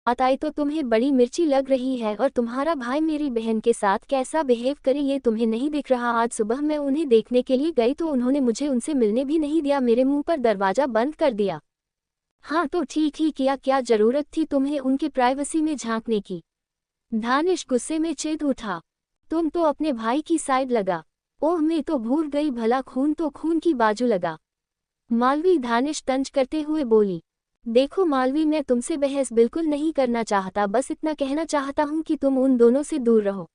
बात आई तो तुम्हें बड़ी मिर्ची लग रही है, और तुम्हारा भाई मेरी बहन के साथ कैसा बिहेव करे ये तुम्हें नहीं दिख रहा। आज सुबह मैं उन्हें देखने के लिए गई तो उन्होंने मुझे उनसे मिलने भी नहीं दिया, मेरे मुंह पर दरवाजा बंद कर दिया। हाँ तो ठीक ही किया, क्या जरूरत थी तुम्हें उनकी प्राइवेसी में झांकने की। दानिश गुस्से में चिढ़ उठा। तुम तो अपने भाई की साइड लगा। ओह मैं तो भूल गई, भला खून तो खून की बाजू लगा। मालवी दानिश तंज करते हुए बोली। देखो मालवी, मैं तुमसे बहस बिल्कुल नहीं करना चाहता, बस इतना कहना चाहता हूँ कि तुम उन दोनों से दूर रहो।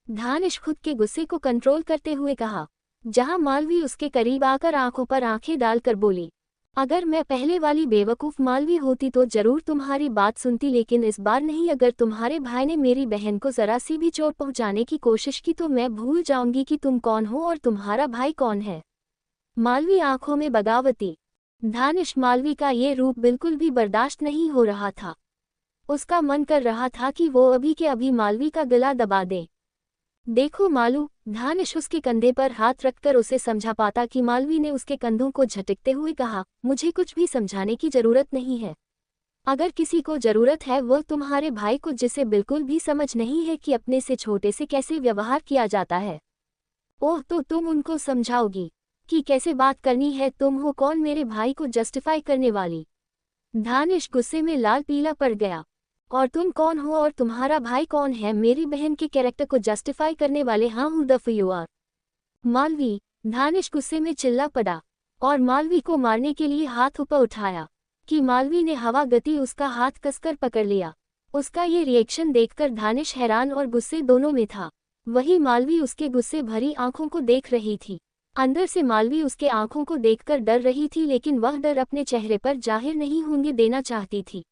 दानिश खुद के गुस्से को कंट्रोल करते हुए कहा। जहां मालवी उसके करीब आकर आंखों पर आंखें डालकर बोली, अगर मैं पहले वाली बेवकूफ़ मालवी होती तो जरूर तुम्हारी बात सुनती, लेकिन इस बार नहीं। अगर तुम्हारे भाई ने मेरी बहन को जरा सी भी चोट पहुंचाने की कोशिश की तो मैं भूल जाऊंगी कि तुम कौन हो और तुम्हारा भाई कौन है। मालवी आंखों में बगावती। दानिश मालवी का ये रूप बिल्कुल भी बर्दाश्त नहीं हो रहा था। उसका मन कर रहा था कि वो अभी के अभी मालवी का गला दबा दे। देखो मालू, दानिश उसके कंधे पर हाथ रखकर उसे समझा पाता कि मालवी ने उसके कंधों को झटकते हुए कहा, मुझे कुछ भी समझाने की जरूरत नहीं है। अगर किसी को जरूरत है वह तुम्हारे भाई को, जिसे बिल्कुल भी समझ नहीं है कि अपने से छोटे से कैसे व्यवहार किया जाता है। ओह तो तुम उनको समझाओगी कि कैसे बात करनी है। तुम हो कौन मेरे भाई को जस्टिफाई करने वाली। दानिश गुस्से में लाल पीला पड़ गया। और तुम कौन हो और तुम्हारा भाई कौन है मेरी बहन के कैरेक्टर को जस्टिफाई करने वाले। हाँ हूँ द यू आर। मालवी, दानिश गुस्से में चिल्ला पड़ा और मालवी को मारने के लिए हाथ ऊपर उठाया कि मालवी ने हवा गति उसका हाथ कसकर पकड़ लिया। उसका ये रिएक्शन देखकर दानिश हैरान और गुस्से दोनों में था। वही मालवी उसके गुस्से भरी आंखों को देख रही थी। अंदर से मालवी उसके आंखों को देखकर डर रही थी, लेकिन वह डर अपने चेहरे पर जाहिर नहीं होने देना चाहती थी।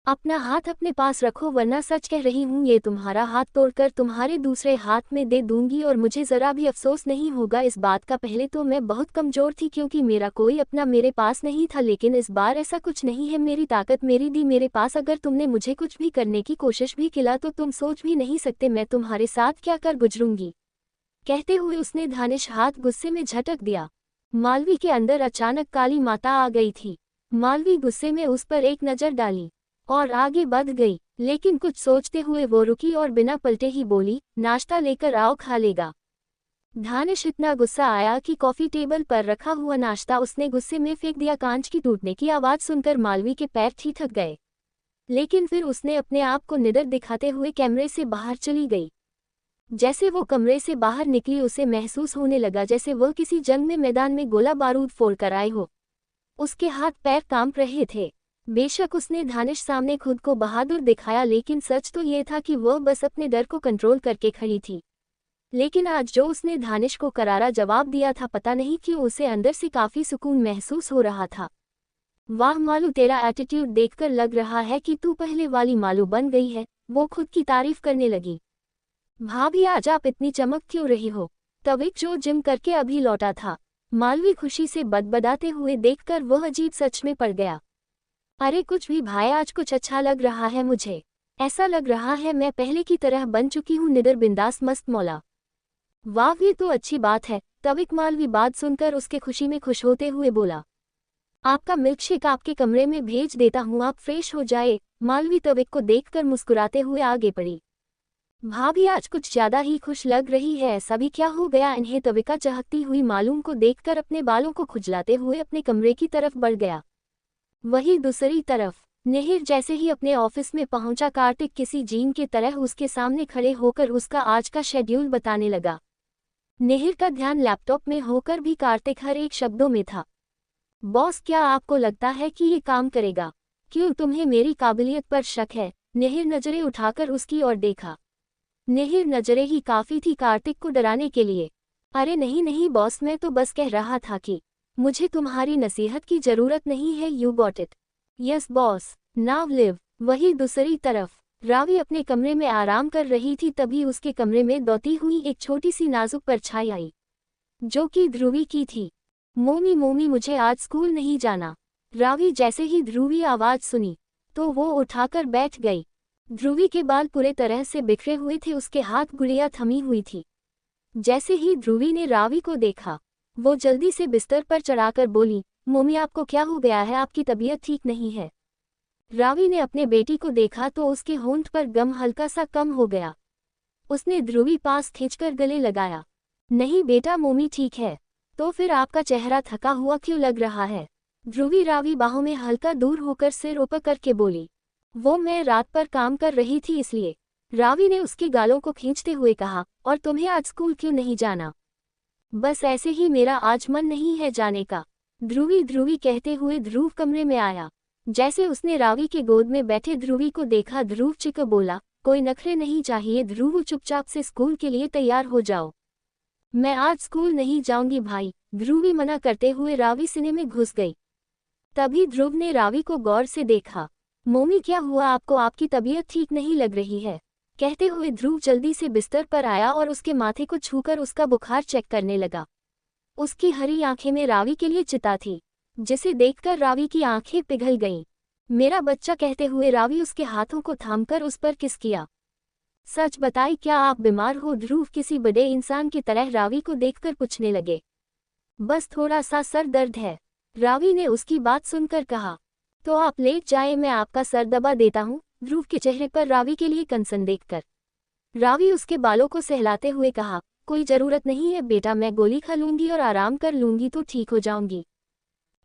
अपना हाथ अपने पास रखो, वरना सच कह रही हूँ ये तुम्हारा हाथ तोड़कर तुम्हारे दूसरे हाथ में दे दूंगी और मुझे जरा भी अफसोस नहीं होगा इस बात का। पहले तो मैं बहुत कमजोर थी क्योंकि मेरा कोई अपना मेरे पास नहीं था, लेकिन इस बार ऐसा कुछ नहीं है। मेरी ताकत मेरी दी मेरे पास। अगर तुमने मुझे कुछ भी करने की कोशिश भी किया तो तुम सोच भी नहीं सकते मैं तुम्हारे साथ क्या कर गुजरूंगी। कहते हुए उसने दानिश हाथ गुस्से में झटक दिया। मालवी के अंदर अचानक काली माता आ गई थी। मालवी गुस्से में उस पर एक नजर डाली और आगे बढ़ गई, लेकिन कुछ सोचते हुए वो रुकी और बिना पलटे ही बोली, नाश्ता लेकर आओ, खा लेगा। दानिश इतना गुस्सा आया कि कॉफी टेबल पर रखा हुआ नाश्ता उसने गुस्से में फेंक दिया। कांच की टूटने की आवाज सुनकर मालवी के पैर ठिठक गए, लेकिन फिर उसने अपने आप को निडर दिखाते हुए कैमरे से बाहर चली गई। जैसे वो कमरे से बाहर निकली उसे महसूस होने लगा जैसे वह किसी जंग में मैदान में गोला बारूद फोड़कर आए हो। उसके हाथ पैर कांप रहे थे। बेशक उसने दानिश सामने खुद को बहादुर दिखाया, लेकिन सच तो ये था कि वह बस अपने डर को कंट्रोल करके खड़ी थी। लेकिन आज जो उसने दानिश को करारा जवाब दिया था, पता नहीं क्यों उसे अंदर से काफी सुकून महसूस हो रहा था। वाह मालू, तेरा एटीट्यूड देखकर लग रहा है कि तू पहले वाली मालू बन गई है। वो खुद की तारीफ करने लगी। भाभी आज आप इतनी चमक क्यों रही हो। तविक जो जिम करके अभी लौटा था। मालवी खुशी से बदबदाते हुए देखकर वह अजीब सच में पड़ गया। अरे कुछ भी भाई, आज कुछ अच्छा लग रहा है मुझे। ऐसा लग रहा है मैं पहले की तरह बन चुकी हूँ, निडर बिंदास मस्त मौला। वाह ये तो अच्छी बात है। तविक मालवी बात सुनकर उसके खुशी में खुश होते हुए बोला, आपका मिल्कशेक आपके कमरे में भेज देता हूँ, आप फ्रेश हो जाए। मालवी तविक को देखकर मुस्कुराते हुए आगे बढ़ी। भाभी आज कुछ ज्यादा ही खुश लग रही है, ऐसा भी क्या हो गया इन्हें। तविका चहकती हुई मालूम को देखकर अपने बालों को खुजलाते हुए अपने कमरे की तरफ बढ़ गया। वही दूसरी तरफ निहिर जैसे ही अपने ऑफिस में पहुंचा, कार्तिक किसी जीन की तरह उसके सामने खड़े होकर उसका आज का शेड्यूल बताने लगा। निहिर का ध्यान लैपटॉप में होकर भी कार्तिक हर एक शब्दों में था। बॉस क्या आपको लगता है कि ये काम करेगा? क्यों तुम्हें मेरी काबिलियत पर शक है? निहिर नजरें उठाकर उसकी ओर देखा। निहिर नजरें ही काफी थी कार्तिक को डराने के लिए। अरे नहीं नहीं बॉस, मैं तो बस कह रहा था कि मुझे तुम्हारी नसीहत की जरूरत नहीं है। You got it. Yes boss, now live. वही दूसरी तरफ रावी अपने कमरे में आराम कर रही थी, तभी उसके कमरे में दौड़ती हुई एक छोटी सी नाजुक परछाई आई, जो कि ध्रुवी की थी। मोमी मोमी, मुझे आज स्कूल नहीं जाना। रावी जैसे ही ध्रुवी आवाज सुनी तो वो उठाकर बैठ गई। ध्रुवी के बाल पूरे तरह से बिखरे हुए थे, उसके हाथ गुड़िया थमी हुई थी। जैसे ही ध्रुवी ने रावी को देखा वो जल्दी से बिस्तर पर चढ़ाकर बोली, मोमी आपको क्या हो गया है? आपकी तबीयत ठीक नहीं है। रावी ने अपने बेटी को देखा तो उसके होंठ पर गम हल्का सा कम हो गया। उसने ध्रुवी पास खींचकर गले लगाया। नहीं बेटा, मोमी ठीक है। तो फिर आपका चेहरा थका हुआ क्यों लग रहा है? ध्रुवी रावी बाहों में हल्का दूर होकर सिर ऊपर करके बोली। वो मैं रात पर काम कर रही थी इसलिए। रावी ने उसके गालों को खींचते हुए कहा। और तुम्हें आज स्कूल क्यों नहीं जाना? बस ऐसे ही, मेरा आज मन नहीं है जाने का। ध्रुवी कहते हुए ध्रुव कमरे में आया। जैसे उसने रावी के गोद में बैठे ध्रुवी को देखा, ध्रुव चिकर बोला, कोई नखरे नहीं चाहिए ध्रुव, चुपचाप से स्कूल के लिए तैयार हो जाओ। मैं आज स्कूल नहीं जाऊंगी भाई, ध्रुवी मना करते हुए रावी सीने में घुस गई। तभी ध्रुव ने रावी को गौर से देखा। मोमी क्या हुआ आपको? आपकी तबीयत ठीक नहीं लग रही है। कहते हुए ध्रुव जल्दी से बिस्तर पर आया और उसके माथे को छूकर उसका बुखार चेक करने लगा। उसकी हरी आंखें में रावी के लिए चिता थी, जिसे देखकर रावी की आंखें पिघल गईं। मेरा बच्चा, कहते हुए रावी उसके हाथों को थामकर उस पर किस किया। सच बताइए, क्या आप बीमार हो? ध्रुव किसी बड़े इंसान की तरह रावी को देखकर पूछने लगे। बस थोड़ा सा सर दर्द है, रावी ने उसकी बात सुनकर कहा। तो आप लेट जाए, मैं आपका सर दबा देता हूँ। ध्रुव के चेहरे पर रावी के लिए कंसर्न देखकर रावी उसके बालों को सहलाते हुए कहा, कोई जरूरत नहीं है बेटा, मैं गोली खा लूंगी और आराम कर लूंगी तो ठीक हो जाऊंगी।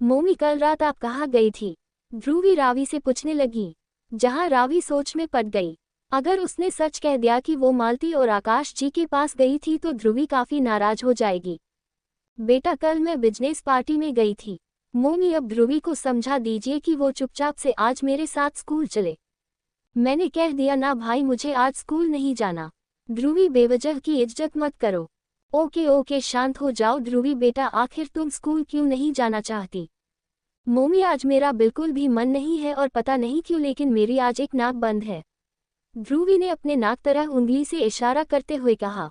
मोमी कल रात आप कहाँ गई थी? ध्रुवी रावी से पूछने लगी। जहाँ रावी सोच में पड़ गई। अगर उसने सच कह दिया कि वो मालती और आकाश जी के पास गई थी तो ध्रुवी काफी नाराज हो जाएगी। बेटा, कल मैं बिजनेस पार्टी में गई थी। मोमी, अब ध्रुवी को समझा दीजिए कि वो चुपचाप से आज मेरे साथ स्कूल चले। मैंने कह दिया ना भाई, मुझे आज स्कूल नहीं जाना। ध्रुवी, बेवजह की इज्जत मत करो। ओके, शांत हो जाओ। ध्रुवी बेटा, आखिर तुम स्कूल क्यों नहीं जाना चाहती? मोमी, आज मेरा बिल्कुल भी मन नहीं है और पता नहीं क्यों, लेकिन मेरी आज एक नाक बंद है। ध्रुवी ने अपने नाक तरफ उंगली से इशारा करते हुए कहा।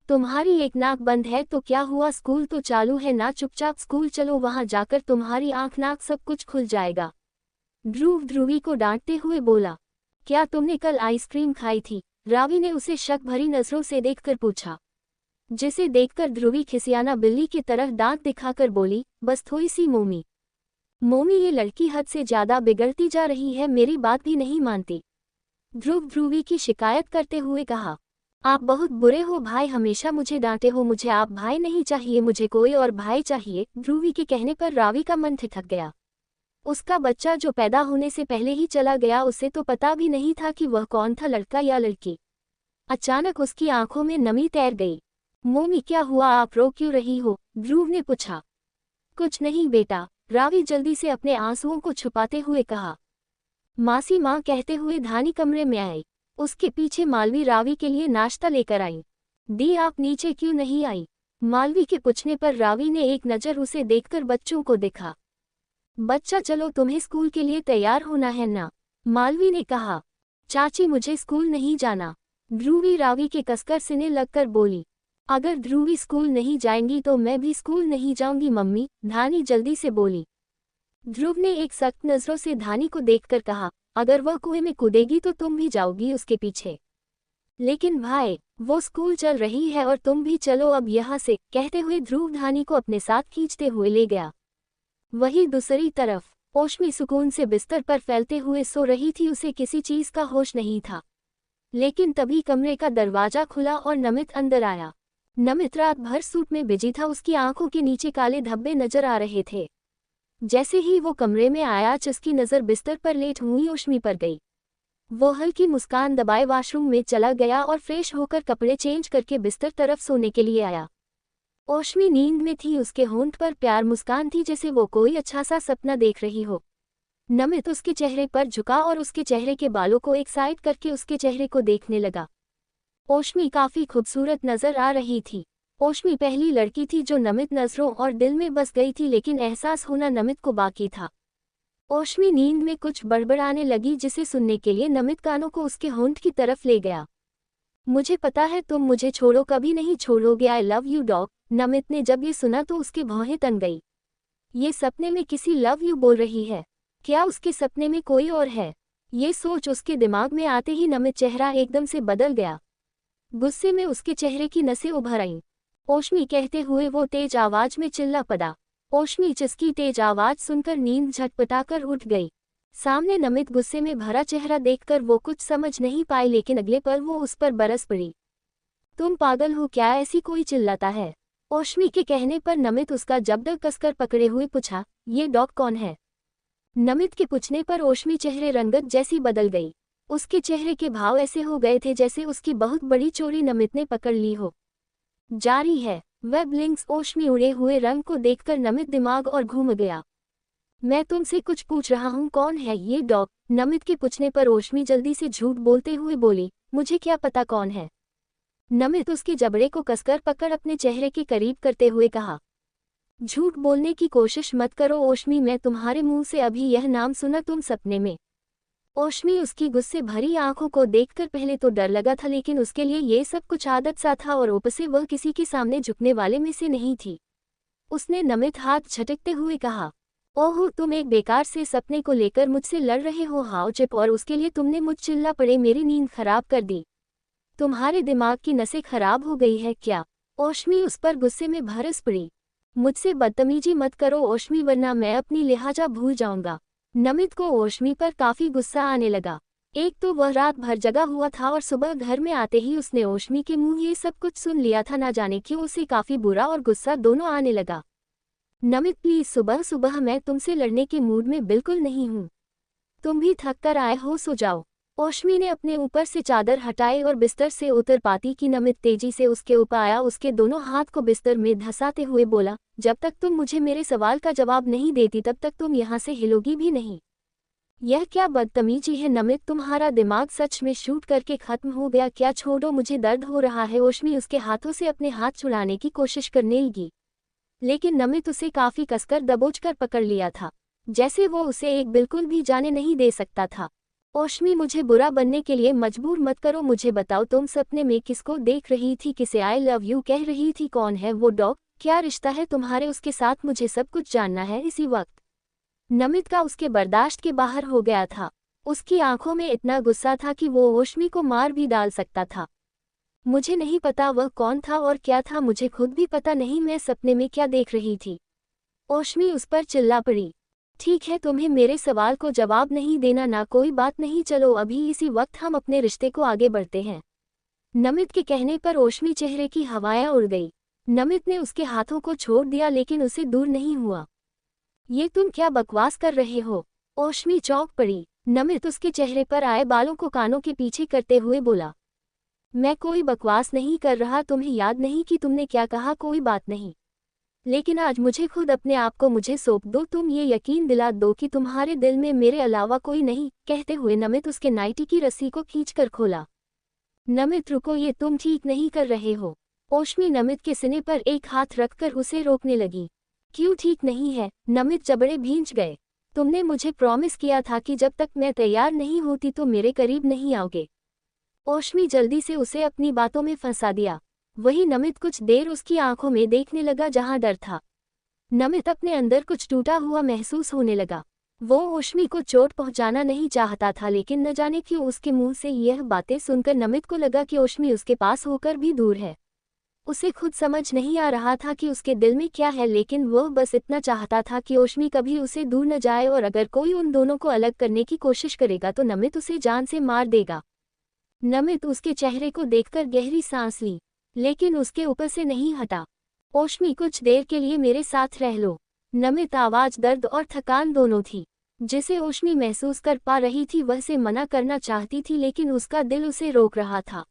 तुम्हारी एक नाक बंद है तो क्या हुआ, स्कूल तो चालू है ना, चुपचाप स्कूल चलो, वहां जाकर तुम्हारी आंख नाक सब कुछ खुल जाएगा। ध्रुव ध्रुवी को डांटते हुए बोला। क्या तुमने कल आइसक्रीम खाई थी? रावी ने उसे शक भरी नजरों से देखकर पूछा, जिसे देखकर ध्रुवी खिसियाना बिल्ली की तरह दांत दिखाकर बोली, बस थोड़ी सी। मोमी, ये लड़की हद से ज्यादा बिगड़ती जा रही है, मेरी बात भी नहीं मानती। ध्रुव ध्रुवी की शिकायत करते हुए कहा। आप बहुत बुरे हो भाई, हमेशा मुझे डांटे हो। मुझे आप भाई नहीं चाहिए, मुझे कोई और भाई चाहिए। ध्रुवी के कहने पर रावी का मन ठिठक गया। उसका बच्चा जो पैदा होने से पहले ही चला गया, उसे तो पता भी नहीं था कि वह कौन था, लड़का या लड़की। अचानक उसकी आंखों में नमी तैर गई। मोमी, क्या हुआ, आप रो क्यों रही हो? ध्रुव ने पूछा। कुछ नहीं बेटा, रावी जल्दी से अपने आंसुओं को छुपाते हुए कहा। मासी माँ कहते हुए धानी कमरे में आई। उसके पीछे मालवी रावी के लिए नाश्ता लेकर आई। दी, आप नीचे क्यों नहीं आई? मालवी के पूछने पर रावी ने एक नज़र उसे देखकर बच्चों को देखा। बच्चा, चलो, तुम्हें स्कूल के लिए तैयार होना है ना? मालवी ने कहा। चाची, मुझे स्कूल नहीं जाना। ध्रुवी रावी के कसकर सीने लगकर बोली। अगर ध्रुवी स्कूल नहीं जाएंगी तो मैं भी स्कूल नहीं जाऊंगी मम्मी, धानी जल्दी से बोली। ध्रुव ने एक सख्त नजरों से धानी को देखकर कहा, अगर वह कुएं में कूदेगी तो तुम भी जाओगी उसके पीछे। लेकिन भाई, वो स्कूल चल रही है और तुम भी चलो अब यहाँ से। कहते हुए ध्रुव धानी को अपने साथ खींचते हुए ले गया। वहीं दूसरी तरफ ओशमी सुकून से बिस्तर पर फैलते हुए सो रही थी, उसे किसी चीज का होश नहीं था। लेकिन तभी कमरे का दरवाजा खुला और नमित अंदर आया। नमित रात भर सूट में बिजी था, उसकी आंखों के नीचे काले धब्बे नजर आ रहे थे। जैसे ही वो कमरे में आया, उसकी नजर बिस्तर पर लेट हुई ओशमी पर गई। वो हल्की मुस्कान दबाए वॉशरूम में चला गया और फ्रेश होकर कपड़े चेंज करके बिस्तर तरफ सोने के लिए आया। ओशमी नींद में थी, उसके होंठ पर प्यार मुस्कान थी, जैसे वो कोई अच्छा सा सपना देख रही हो। नमित उसके चेहरे पर झुका और उसके चेहरे के बालों को एक साइड करके उसके चेहरे को देखने लगा। ओशमी काफी खूबसूरत नजर आ रही थी। ओशमी पहली लड़की थी जो नमित नजरों और दिल में बस गई थी, लेकिन एहसास होना नमित को बाकी था। ओशमी नींद में कुछ बड़बड़ाने लगी, जिसे सुनने के लिए नमित कानों को उसके होंठ की तरफ ले गया। मुझे पता है तुम मुझे छोड़ो, कभी नहीं छोड़ोगे, I love you dog. Namit ने जब ये सुना तो उसकी भौहें तन गई। ये सपने में किसी लव यू बोल रही है? क्या उसके सपने में कोई और है? ये सोच उसके दिमाग में आते ही नमित चेहरा एकदम से बदल गया। गुस्से में उसके चेहरे की नसें उभर आईं। ओशमी कहते हुए वो तेज आवाज में चिल्ला पड़ा। ओशमी जिसकी तेज आवाज सुनकर नींद झटपटाकर उठ गई। सामने नमित गुस्से में भरा चेहरा देखकर वो कुछ समझ नहीं पाए, लेकिन अगले पल वो उस पर बरस पड़ी। तुम पागल हो क्या, ऐसी कोई चिल्लाता है? ओशमी के कहने पर नमित उसका जबड़ा कसकर पकड़े हुए पूछा, ये डॉग कौन है? नमित के पूछने पर ओशमी चेहरे रंगत जैसी बदल गई। उसके चेहरे के भाव ऐसे हो गए थे जैसे उसकी बहुत बड़ी चोरी नमित ने पकड़ ली हो। जारी है वेब लिंक्स। ओशमी उड़े हुए रंग को देखकर नमित दिमाग और घूम गया। मैं तुमसे कुछ पूछ रहा हूँ, कौन है ये डॉग? नमित के पूछने पर ओशमी जल्दी से झूठ बोलते हुए बोली, मुझे क्या पता कौन है? नमित उसके जबड़े को कसकर पकड़ अपने चेहरे के करीब करते हुए कहा, झूठ बोलने की कोशिश मत करो ओशमी, मैं तुम्हारे मुंह से अभी यह नाम सुना, तुम सपने में। ओशमी उसकी गुस्से भरी आंखों को देखकर पहले तो डर लगा था, लेकिन उसके लिए ये सब कुछ आदत सा था और ऊपर से वह किसी के सामने झुकने वाले में से नहीं थी। उसने नमित हाथ झटकते हुए कहा, ओह तुम एक बेकार से सपने को लेकर मुझसे लड़ रहे हो? हाउ चिप, और उसके लिए तुमने मुझ चिल्ला पड़े मेरी नींद खराब कर दी। तुम्हारे दिमाग की नसें खराब हो गई है क्या? ओशमी उस पर गुस्से में बरस पड़ी। मुझसे बदतमीजी मत करो ओशमी, वरना मैं अपनी लिहाजा भूल जाऊंगा। नमित को ओशमी पर काफी गुस्सा आने लगा। एक तो वह रात भर जगा हुआ था और सुबह घर में आते ही उसने ओशमी के मुंह ये सब कुछ सुन लिया था। ना जाने क्यों उसे काफी बुरा और गुस्सा दोनों आने लगा। नमित प्लीज, सुबह सुबह मैं तुमसे लड़ने के मूड में बिल्कुल नहीं हूँ। तुम भी थक कर आए हो, सो जाओ। ओशमी ने अपने ऊपर से चादर हटाई और बिस्तर से उतर पाती कि नमित तेजी से उसके ऊपर आया। उसके दोनों हाथ को बिस्तर में धंसाते हुए बोला, जब तक तुम मुझे मेरे सवाल का जवाब नहीं देती तब तक तुम यहाँ से हिलोगी भी नहीं। यह क्या बदतमीजी है नमित, तुम्हारा दिमाग सच में शूट करके खत्म हो गया क्या? छोड़ो, मुझे दर्द हो रहा है। ओशमी उसके हाथों से अपने हाथ छुड़ाने की कोशिश करने लगी, लेकिन नमित उसे काफी कसकर दबोचकर पकड़ लिया था, जैसे वो उसे एक बिल्कुल भी जाने नहीं दे सकता था। ओशमी, मुझे बुरा बनने के लिए मजबूर मत करो। मुझे बताओ, तुम सपने में किसको देख रही थी? किसे आई लव यू कह रही थी? कौन है वो डॉग? क्या रिश्ता है तुम्हारे उसके साथ? मुझे सब कुछ जानना है इसी वक्त। नमित का उसके बर्दाश्त के बाहर हो गया था। उसकी आंखों में इतना गुस्सा था कि वो ओशमी को मार भी डाल सकता था। मुझे नहीं पता वह कौन था और क्या था, मुझे खुद भी पता नहीं मैं सपने में क्या देख रही थी। ओशमी उस पर चिल्ला पड़ी। ठीक है, तुम्हें मेरे सवाल को जवाब नहीं देना ना, कोई बात नहीं, चलो अभी इसी वक्त हम अपने रिश्ते को आगे बढ़ते हैं। नमित के कहने पर ओशमी चेहरे की हवाएं उड़ गई। नमित ने उसके हाथों को छोड़ दिया, लेकिन उसे दूर नहीं हुआ। ये तुम क्या बकवास कर रहे हो? ओशमी चौंक पड़ी। नमित उसके चेहरे पर आए बालों को कानों के पीछे करते हुए बोला, मैं कोई बकवास नहीं कर रहा। तुम्हें याद नहीं कि तुमने क्या कहा? कोई बात नहीं, लेकिन आज मुझे खुद अपने आप को मुझे सौंप दो। तुम ये यकीन दिला दो कि तुम्हारे दिल में मेरे अलावा कोई नहीं। कहते हुए नमित उसके नाइटी की रस्सी को खींचकर खोला। नमित रुको, ये तुम ठीक नहीं कर रहे हो। ओशमी नमित के सीने पर एक हाथ रखकर उसे रोकने लगी। क्यों ठीक नहीं है? नमित जबड़े भींच गए। तुमने मुझे प्रॉमिस किया था कि जब तक मैं तैयार नहीं होती तो मेरे करीब नहीं आओगे। ओशमी जल्दी से उसे अपनी बातों में फंसा दिया। वही नमित कुछ देर उसकी आंखों में देखने लगा जहां डर था। नमित अपने अंदर कुछ टूटा हुआ महसूस होने लगा। वो ओशमी को चोट पहुंचाना नहीं चाहता था, लेकिन न जाने क्यों उसके मुंह से यह बातें सुनकर नमित को लगा कि ओशमी उसके पास होकर भी दूर है। उसे खुद समझ नहीं आ रहा था कि उसके दिल में क्या है, लेकिन वह बस इतना चाहता था कि ओशमी कभी उसे दूर न जाए, और अगर कोई उन दोनों को अलग करने की कोशिश करेगा तो नमित उसे जान से मार देगा। नमित उसके चेहरे को देखकर गहरी सांस ली, लेकिन उसके ऊपर से नहीं हटा। ओशमी, कुछ देर के लिए मेरे साथ रह लो। नमित आवाज दर्द और थकान दोनों थी, जिसे ओशमी महसूस कर पा रही थी। वह से मना करना चाहती थी, लेकिन उसका दिल उसे रोक रहा था।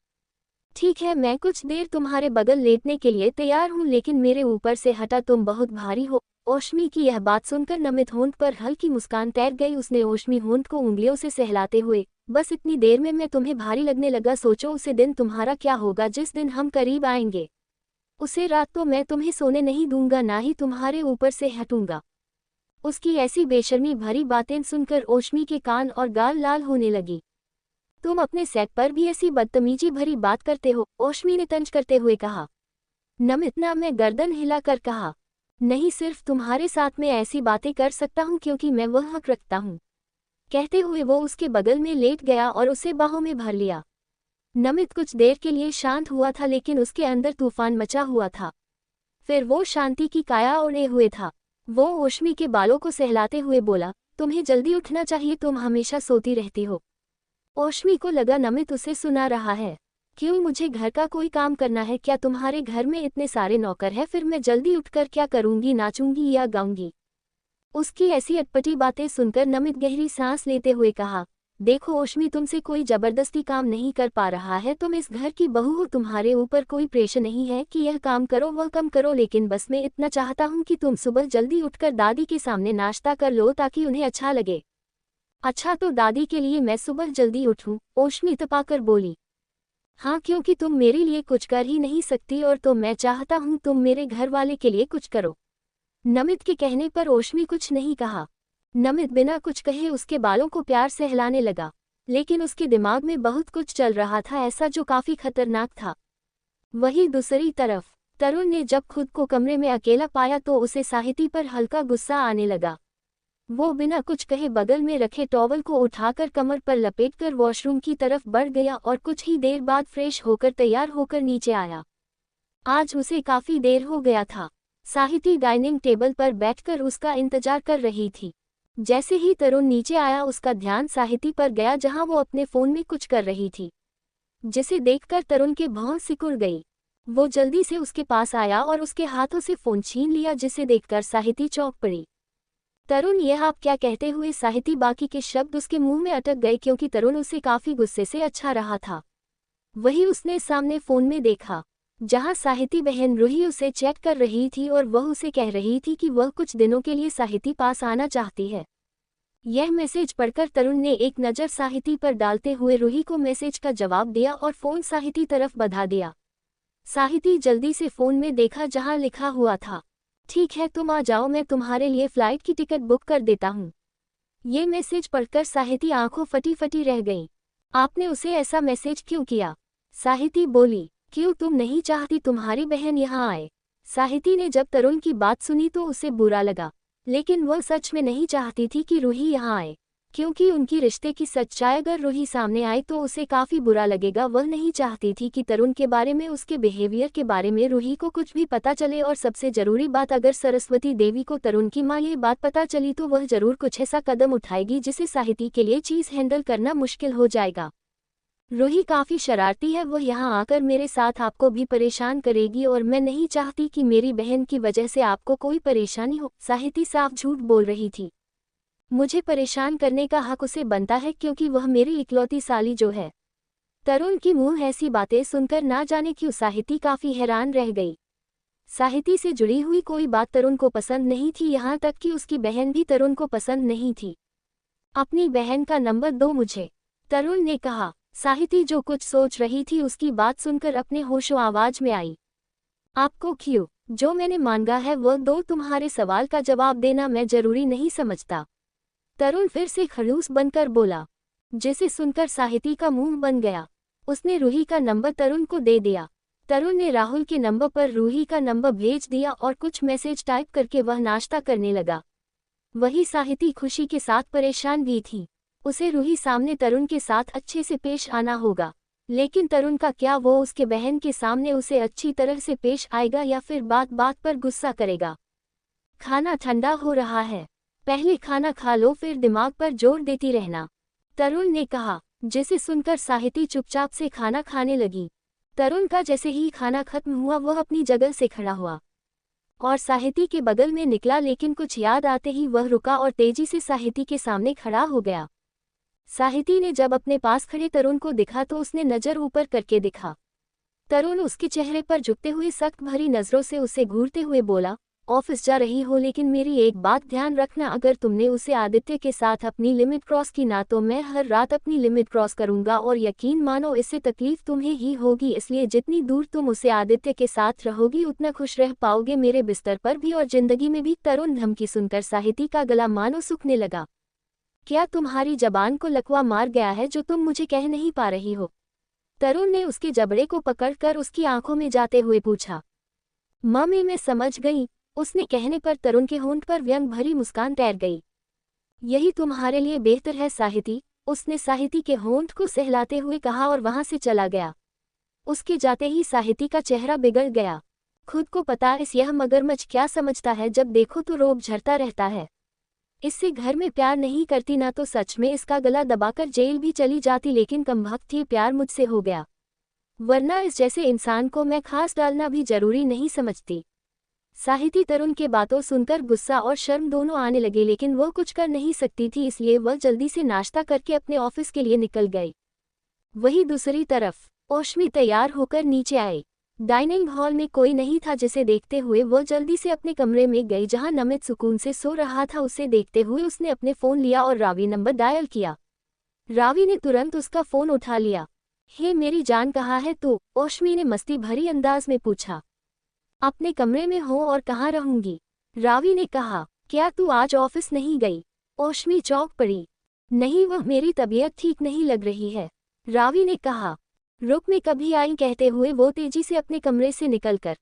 ठीक है, मैं कुछ देर तुम्हारे बगल लेटने के लिए तैयार हूँ, लेकिन मेरे ऊपर से हटा, तुम बहुत भारी हो। ओशमी की यह बात सुनकर नमित होंठ पर हल्की मुस्कान तैर गई। उसने ओशमी होंठ को उंगलियों से सहलाते हुए, बस इतनी देर में मैं तुम्हें भारी लगने लगा। सोचो उसे दिन तुम्हारा क्या होगा जिस दिन हम करीब आएंगे। उसे रात तो मैं तुम्हें सोने नहीं दूंगा, ना ही तुम्हारे ऊपर से हटूंगा। उसकी ऐसी बेशर्मी भरी बातें सुनकर ओशमी के कान और गाल लाल होने लगी। तुम अपने सेट पर भी ऐसी बदतमीजी भरी बात करते हो? ओशमी ने तंज करते हुए कहा। नमित ना मैं गर्दन हिलाकर कहा, नहीं, सिर्फ तुम्हारे साथ मैं ऐसी बातें कर सकता हूँ क्योंकि मैं वह हक रखता हूँ। कहते हुए वो उसके बगल में लेट गया और उसे बाहों में भर लिया। नमित कुछ देर के लिए शांत हुआ था, लेकिन उसके अंदर तूफान मचा हुआ था। फिर वो शांति की काया ओढ़े हुए था। वो ओशमी के बालों को सहलाते हुए बोला, तुम्हें जल्दी उठना चाहिए, तुम हमेशा सोती रहती हो। ओशमी को लगा नमित उसे सुना रहा है। क्यों, मुझे घर का कोई काम करना है क्या? तुम्हारे घर में इतने सारे नौकर हैं, फिर मैं जल्दी उठकर क्या करूंगी, नाचूंगी या गाऊंगी? उसकी ऐसी अटपटी बातें सुनकर नमित गहरी सांस लेते हुए कहा, देखो ओशमी, तुमसे कोई जबरदस्ती काम नहीं कर पा रहा है, तुम इस घर की बहू हो, तुम्हारे ऊपर कोई प्रेशर नहीं है कि यह काम करो वह कम करो, लेकिन बस मैं इतना चाहता हूँ कि तुम सुबह जल्दी उठकर दादी के सामने नाश्ता कर लो ताकि उन्हें अच्छा लगे। अच्छा, तो दादी के लिए मैं सुबह जल्दी उठूं? ओशमी तपाकर बोली। हाँ, क्योंकि तुम मेरे लिए कुछ कर ही नहीं सकती और तो मैं चाहता हूँ तुम मेरे घर वाले के लिए कुछ करो। नमित के कहने पर ओशमी कुछ नहीं कहा। नमित बिना कुछ कहे उसके बालों को प्यार से हिलाने लगा, लेकिन उसके दिमाग में बहुत कुछ चल रहा था, ऐसा जो काफी खतरनाक था। वहीं दूसरी तरफ तरुण ने जब खुद को कमरे में अकेला पाया तो उसे साहिती पर हल्का गुस्सा आने लगा। वो बिना कुछ कहे बगल में रखे टॉवल को उठाकर कमर पर लपेटकर वॉशरूम की तरफ बढ़ गया और कुछ ही देर बाद फ्रेश होकर तैयार होकर नीचे आया। आज उसे काफी देर हो गया था। साहिती डाइनिंग टेबल पर बैठकर उसका इंतजार कर रही थी। जैसे ही तरुण नीचे आया उसका ध्यान साहिती पर गया, जहां वो अपने फोन में कुछ कर रही थी, जिसे देखकर तरुण के भौं सिकुड़ गई। वो जल्दी से उसके पास आया और उसके हाथों से फोन छीन लिया, जिसे देखकर साहिती चौंक पड़ी। तरुण, यह आप क्या कहते हुए साहिती बाकी के शब्द उसके मुंह में अटक गए, क्योंकि तरुण उसे काफी गुस्से से अच्छा रहा था। वही उसने सामने फोन में देखा, जहां साहिती बहन रूही उसे चैट कर रही थी और वह उसे कह रही थी कि वह कुछ दिनों के लिए साहिती पास आना चाहती है। यह मैसेज पढ़कर तरुण ने एक नज़र साहिती पर डालते हुए रूही को मैसेज का जवाब दिया और फोन साहिती तरफ बढ़ा दिया। साहिती जल्दी से फोन में देखा जहां लिखा हुआ था, ठीक है तुम आ जाओ, मैं तुम्हारे लिए फ्लाइट की टिकट बुक कर देता हूँ। ये मैसेज पढ़कर साहिती आंखों फटी फटी रह गई। आपने उसे ऐसा मैसेज क्यों किया? साहिती बोली, क्यों, तुम नहीं चाहती तुम्हारी बहन यहाँ आए? साहिती ने जब तरुण की बात सुनी तो उसे बुरा लगा, लेकिन वह सच में नहीं चाहती थी कि रूही यहाँ आए, क्योंकि उनकी रिश्ते की सच्चाई अगर रूही सामने आई तो उसे काफी बुरा लगेगा। वह नहीं चाहती थी कि तरुण के बारे में, उसके बिहेवियर के बारे में रूही को कुछ भी पता चले, और सबसे जरूरी बात, अगर सरस्वती देवी को तरुण की माँ ये बात पता चली तो वह जरूर कुछ ऐसा कदम उठाएगी जिसे साहिती के लिए चीज हैंडल करना मुश्किल हो जाएगा। रूही काफी शरारती है, वह यहाँ आकर मेरे साथ आपको भी परेशान करेगी और मैं नहीं चाहती कि मेरी बहन की वजह से आपको कोई परेशानी हो। साहिती साफ झूठ बोल रही थी। मुझे परेशान करने का हक उसे बनता है, क्योंकि वह मेरी इकलौती साली जो है। तरुण की मुंह ऐसी बातें सुनकर ना जाने क्यों साहिती काफी हैरान रह गई। साहिती से जुड़ी हुई कोई बात तरुण को पसंद नहीं थी, यहाँ तक कि उसकी बहन भी तरुण को पसंद नहीं थी। अपनी बहन का नंबर दो मुझे, तरुण ने कहा। साहिती जो कुछ सोच रही थी उसकी बात सुनकर अपने होशो आवाज में आई, आपको क्यों? जो मैंने मांगा है वह दो, तुम्हारे सवाल का जवाब देना मैं जरूरी नहीं समझता। तरुण फिर से खड़ूस बनकर बोला, जिसे सुनकर साहिती का मुंह बन गया। उसने रूही का नंबर तरुण को दे दिया। तरुण ने राहुल के नंबर पर रूही का नंबर भेज दिया और कुछ मैसेज टाइप करके वह नाश्ता करने लगा। वही साहिती खुशी के साथ परेशान भी थी। उसे रूही सामने तरुण के साथ अच्छे से पेश आना होगा, लेकिन तरुण का क्या, वो उसके बहन के सामने उसे अच्छी तरह से पेश आएगा या फिर बात बात पर गुस्सा करेगा? खाना ठंडा हो रहा है, पहले खाना खा लो फिर दिमाग पर जोर देती रहना, तरुण ने कहा। जिसे सुनकर साहिती चुपचाप से खाना खाने लगी। तरुण का जैसे ही खाना खत्म हुआ वह अपनी जगह से खड़ा हुआ और साहिती के बगल में निकला, लेकिन कुछ याद आते ही वह रुका और तेजी से साहिती के सामने खड़ा हो गया। साहिती ने जब अपने पास खड़े तरुण को देखा तो उसने नजर ऊपर करके देखा। तरुण उसके चेहरे पर झुकते हुए सख्त भरी नजरों से उसे घूरते हुए बोला, ऑफिस जा रही हो, लेकिन मेरी एक बात ध्यान रखना, अगर तुमने उसे आदित्य के साथ अपनी लिमिट क्रॉस की ना तो मैं हर रात अपनी लिमिट क्रॉस करूंगा, और यकीन मानो इससे तकलीफ तुम्हें ही होगी, इसलिए जितनी दूर तुम उसे आदित्य के साथ रहोगी उतना खुश रह पाओगे, मेरे बिस्तर पर भी और जिंदगी में भी। तरुण धमकी सुनकर साहिती का गला मानो सूखने लगा। क्या तुम्हारी जबान को लकवा मार गया है जो तुम मुझे कह नहीं पा रही हो? तरुण ने उसके जबड़े को पकड़कर उसकी आंखों में जाते हुए पूछा। मम्मी मैं समझ गई, उसने कहने पर तरुण के होंठ पर व्यंग भरी मुस्कान तैर गई। यही तुम्हारे लिए बेहतर है साहिती, उसने साहिती के होंठ को सहलाते हुए कहा और वहां से चला गया। उसके जाते ही साहिती का चेहरा बिगड़ गया। खुद को पता इस यह मगरमच्छ क्या समझता है, जब देखो तो रोब झरता रहता है। इससे घर में प्यार नहीं करती ना तो सच में इसका गला दबाकर जेल भी चली जाती, लेकिन कमबख्त ये प्यार मुझसे हो गया, वरना इस जैसे इंसान को मैं खास डालना भी जरूरी नहीं समझती। साहिती तरुण के बातों सुनकर गुस्सा और शर्म दोनों आने लगे, लेकिन वह कुछ कर नहीं सकती थी, इसलिए वह जल्दी से नाश्ता करके अपने ऑफिस के लिए निकल गई। वहीं दूसरी तरफ ओशमी तैयार होकर नीचे आई। डाइनिंग हॉल में कोई नहीं था, जिसे देखते हुए वह जल्दी से अपने कमरे में गई, जहां नमित सुकून से सो रहा था। उसे देखते हुए उसने अपने फ़ोन लिया और रावी नंबर डायल किया। रावी ने तुरंत उसका फ़ोन उठा लिया। हे मेरी जान, कहाँ है तू? ओशमी ने मस्ती भरी अंदाज में पूछा। अपने कमरे में हो और कहाँ रहूंगी? रावी ने कहा। क्या तू आज ऑफिस नहीं गई? ओशमी चौंक पड़ी। नहीं, वह मेरी तबीयत ठीक नहीं लग रही है, रावी ने कहा। रुक, मैं कभी आई, कहते हुए वो तेजी से अपने कमरे से निकलकर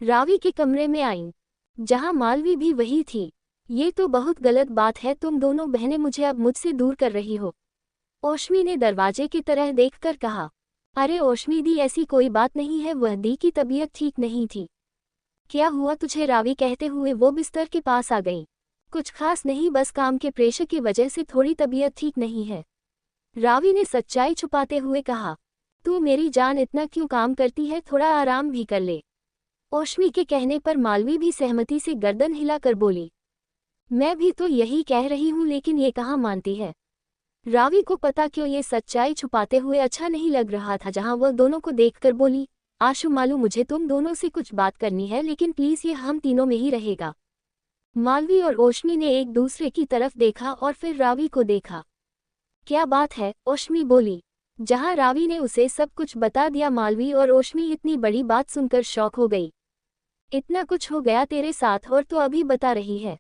रावी के कमरे में आई, जहां मालवी भी वही थी। ये तो बहुत गलत बात है, तुम दोनों बहनें मुझे अब मुझसे दूर कर रही हो, ओशमी ने दरवाजे की तरह देखकर कहा। अरे ओशमी दी, ऐसी कोई बात नहीं है, वह दी की तबीयत ठीक नहीं थी। क्या हुआ तुझे? रावी कहते हुए वो बिस्तर के पास आ गई। कुछ खास नहीं, बस काम के प्रेशर की वजह से थोड़ी तबीयत ठीक नहीं है, रावी ने सच्चाई छुपाते हुए कहा। तू मेरी जान, इतना क्यों काम करती है, थोड़ा आराम भी कर ले। ओशमी के कहने पर मालवी भी सहमति से गर्दन हिलाकर बोली। मैं भी तो यही कह रही हूँ, लेकिन ये कहाँ मानती है। रावी को पता क्यों ये सच्चाई छुपाते हुए अच्छा नहीं लग रहा था, जहाँ वह दोनों को देखकर बोली। आशु मालू, मुझे तुम दोनों से कुछ बात करनी है, लेकिन प्लीज ये हम तीनों में ही रहेगा। मालवी और ओशमी ने एक दूसरे की तरफ देखा और फिर रावी को देखा। क्या बात है? ओशमी बोली। जहां रावी ने उसे सब कुछ बता दिया, मालवी और ओशमी इतनी बड़ी बात सुनकर शॉक हो गई। इतना कुछ हो गया तेरे साथ और तो अभी बता रही है?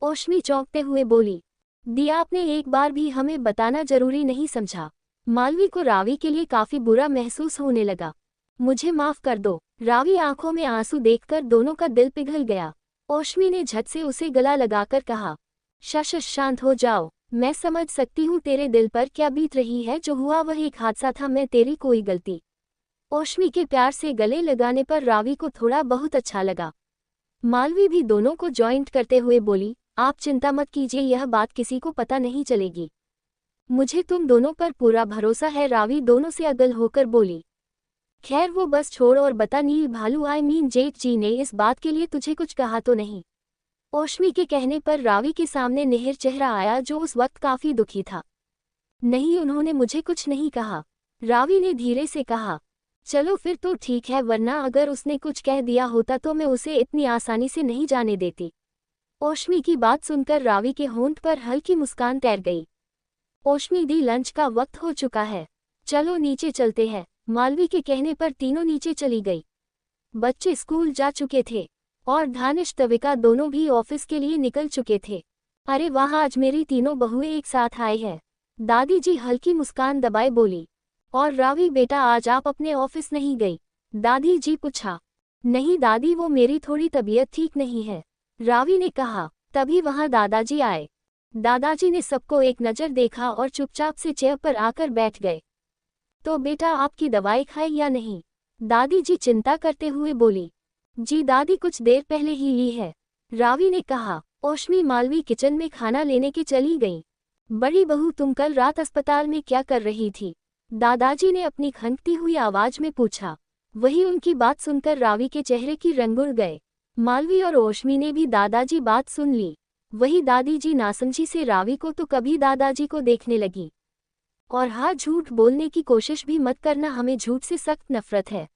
ओशमी चौंकते हुए बोली। दिया, आपने एक बार भी हमें बताना जरूरी नहीं समझा। मालवी को रावी के लिए काफी बुरा महसूस होने लगा। मुझे माफ कर दो। रावी आंखों में आंसू देखकर दोनों का दिल पिघल गया। ओशमी ने झट से उसे गला लगाकर कहा। शश, शांत हो जाओ, मैं समझ सकती हूँ तेरे दिल पर क्या बीत रही है, जो हुआ वह एक हादसा था, मैं तेरी कोई गलती। ओशमी के प्यार से गले लगाने पर रावी को थोड़ा बहुत अच्छा लगा। मालवी भी दोनों को जॉइंट करते हुए बोली। आप चिंता मत कीजिए, यह बात किसी को पता नहीं चलेगी। मुझे तुम दोनों पर पूरा भरोसा है, रावी दोनों से अगल होकर बोली। खैर वो बस छोड़ और बता, नील भालू जेठ जी ने इस बात के लिए तुझे कुछ कहा तो नहीं? ओशमी के कहने पर रावी के सामने नेहर चेहरा आया, जो उस वक्त काफी दुखी था। नहीं, उन्होंने मुझे कुछ नहीं कहा, रावी ने धीरे से कहा। चलो फिर तो ठीक है, वरना अगर उसने कुछ कह दिया होता तो मैं उसे इतनी आसानी से नहीं जाने देती। ओशमी की बात सुनकर रावी के होंठ पर हल्की मुस्कान तैर गई। ओशमी दी, लंच का वक्त हो चुका है, चलो नीचे चलते हैं। मालवी के कहने पर तीनों नीचे चली गई। बच्चे स्कूल जा चुके थे और दानिश तविका दोनों भी ऑफिस के लिए निकल चुके थे। अरे वाह, आज मेरी तीनों बहुएं एक साथ आई हैं, दादी जी हल्की मुस्कान दबाए बोली। और रावी बेटा, आज आप अपने ऑफिस नहीं गई? दादी जी पूछा। नहीं दादी, वो मेरी थोड़ी तबीयत ठीक नहीं है, रावी ने कहा। तभी वहां दादाजी आए। दादाजी ने सबको एक नज़र देखा और चुपचाप से चेयर पर आकर बैठ गए। तो बेटा, आपकी दवाई खाई या नहीं? दादी जी चिंता करते हुए बोली। जी दादी, कुछ देर पहले ही ली है, रावी ने कहा। ओशमी मालवी किचन में खाना लेने की चली गई। बड़ी बहू, तुम कल रात अस्पताल में क्या कर रही थी? दादाजी ने अपनी खनकती हुई आवाज में पूछा। वही उनकी बात सुनकर रावी के चेहरे की रंग उड़ गए। मालवी और ओशमी ने भी दादाजी बात सुन ली। वही दादी जी नासमझी से रावी को तो कभी दादाजी को देखने लगी। और हाँ, झूठ बोलने की कोशिश भी मत करना, हमें झूठ से सख्त नफरत है।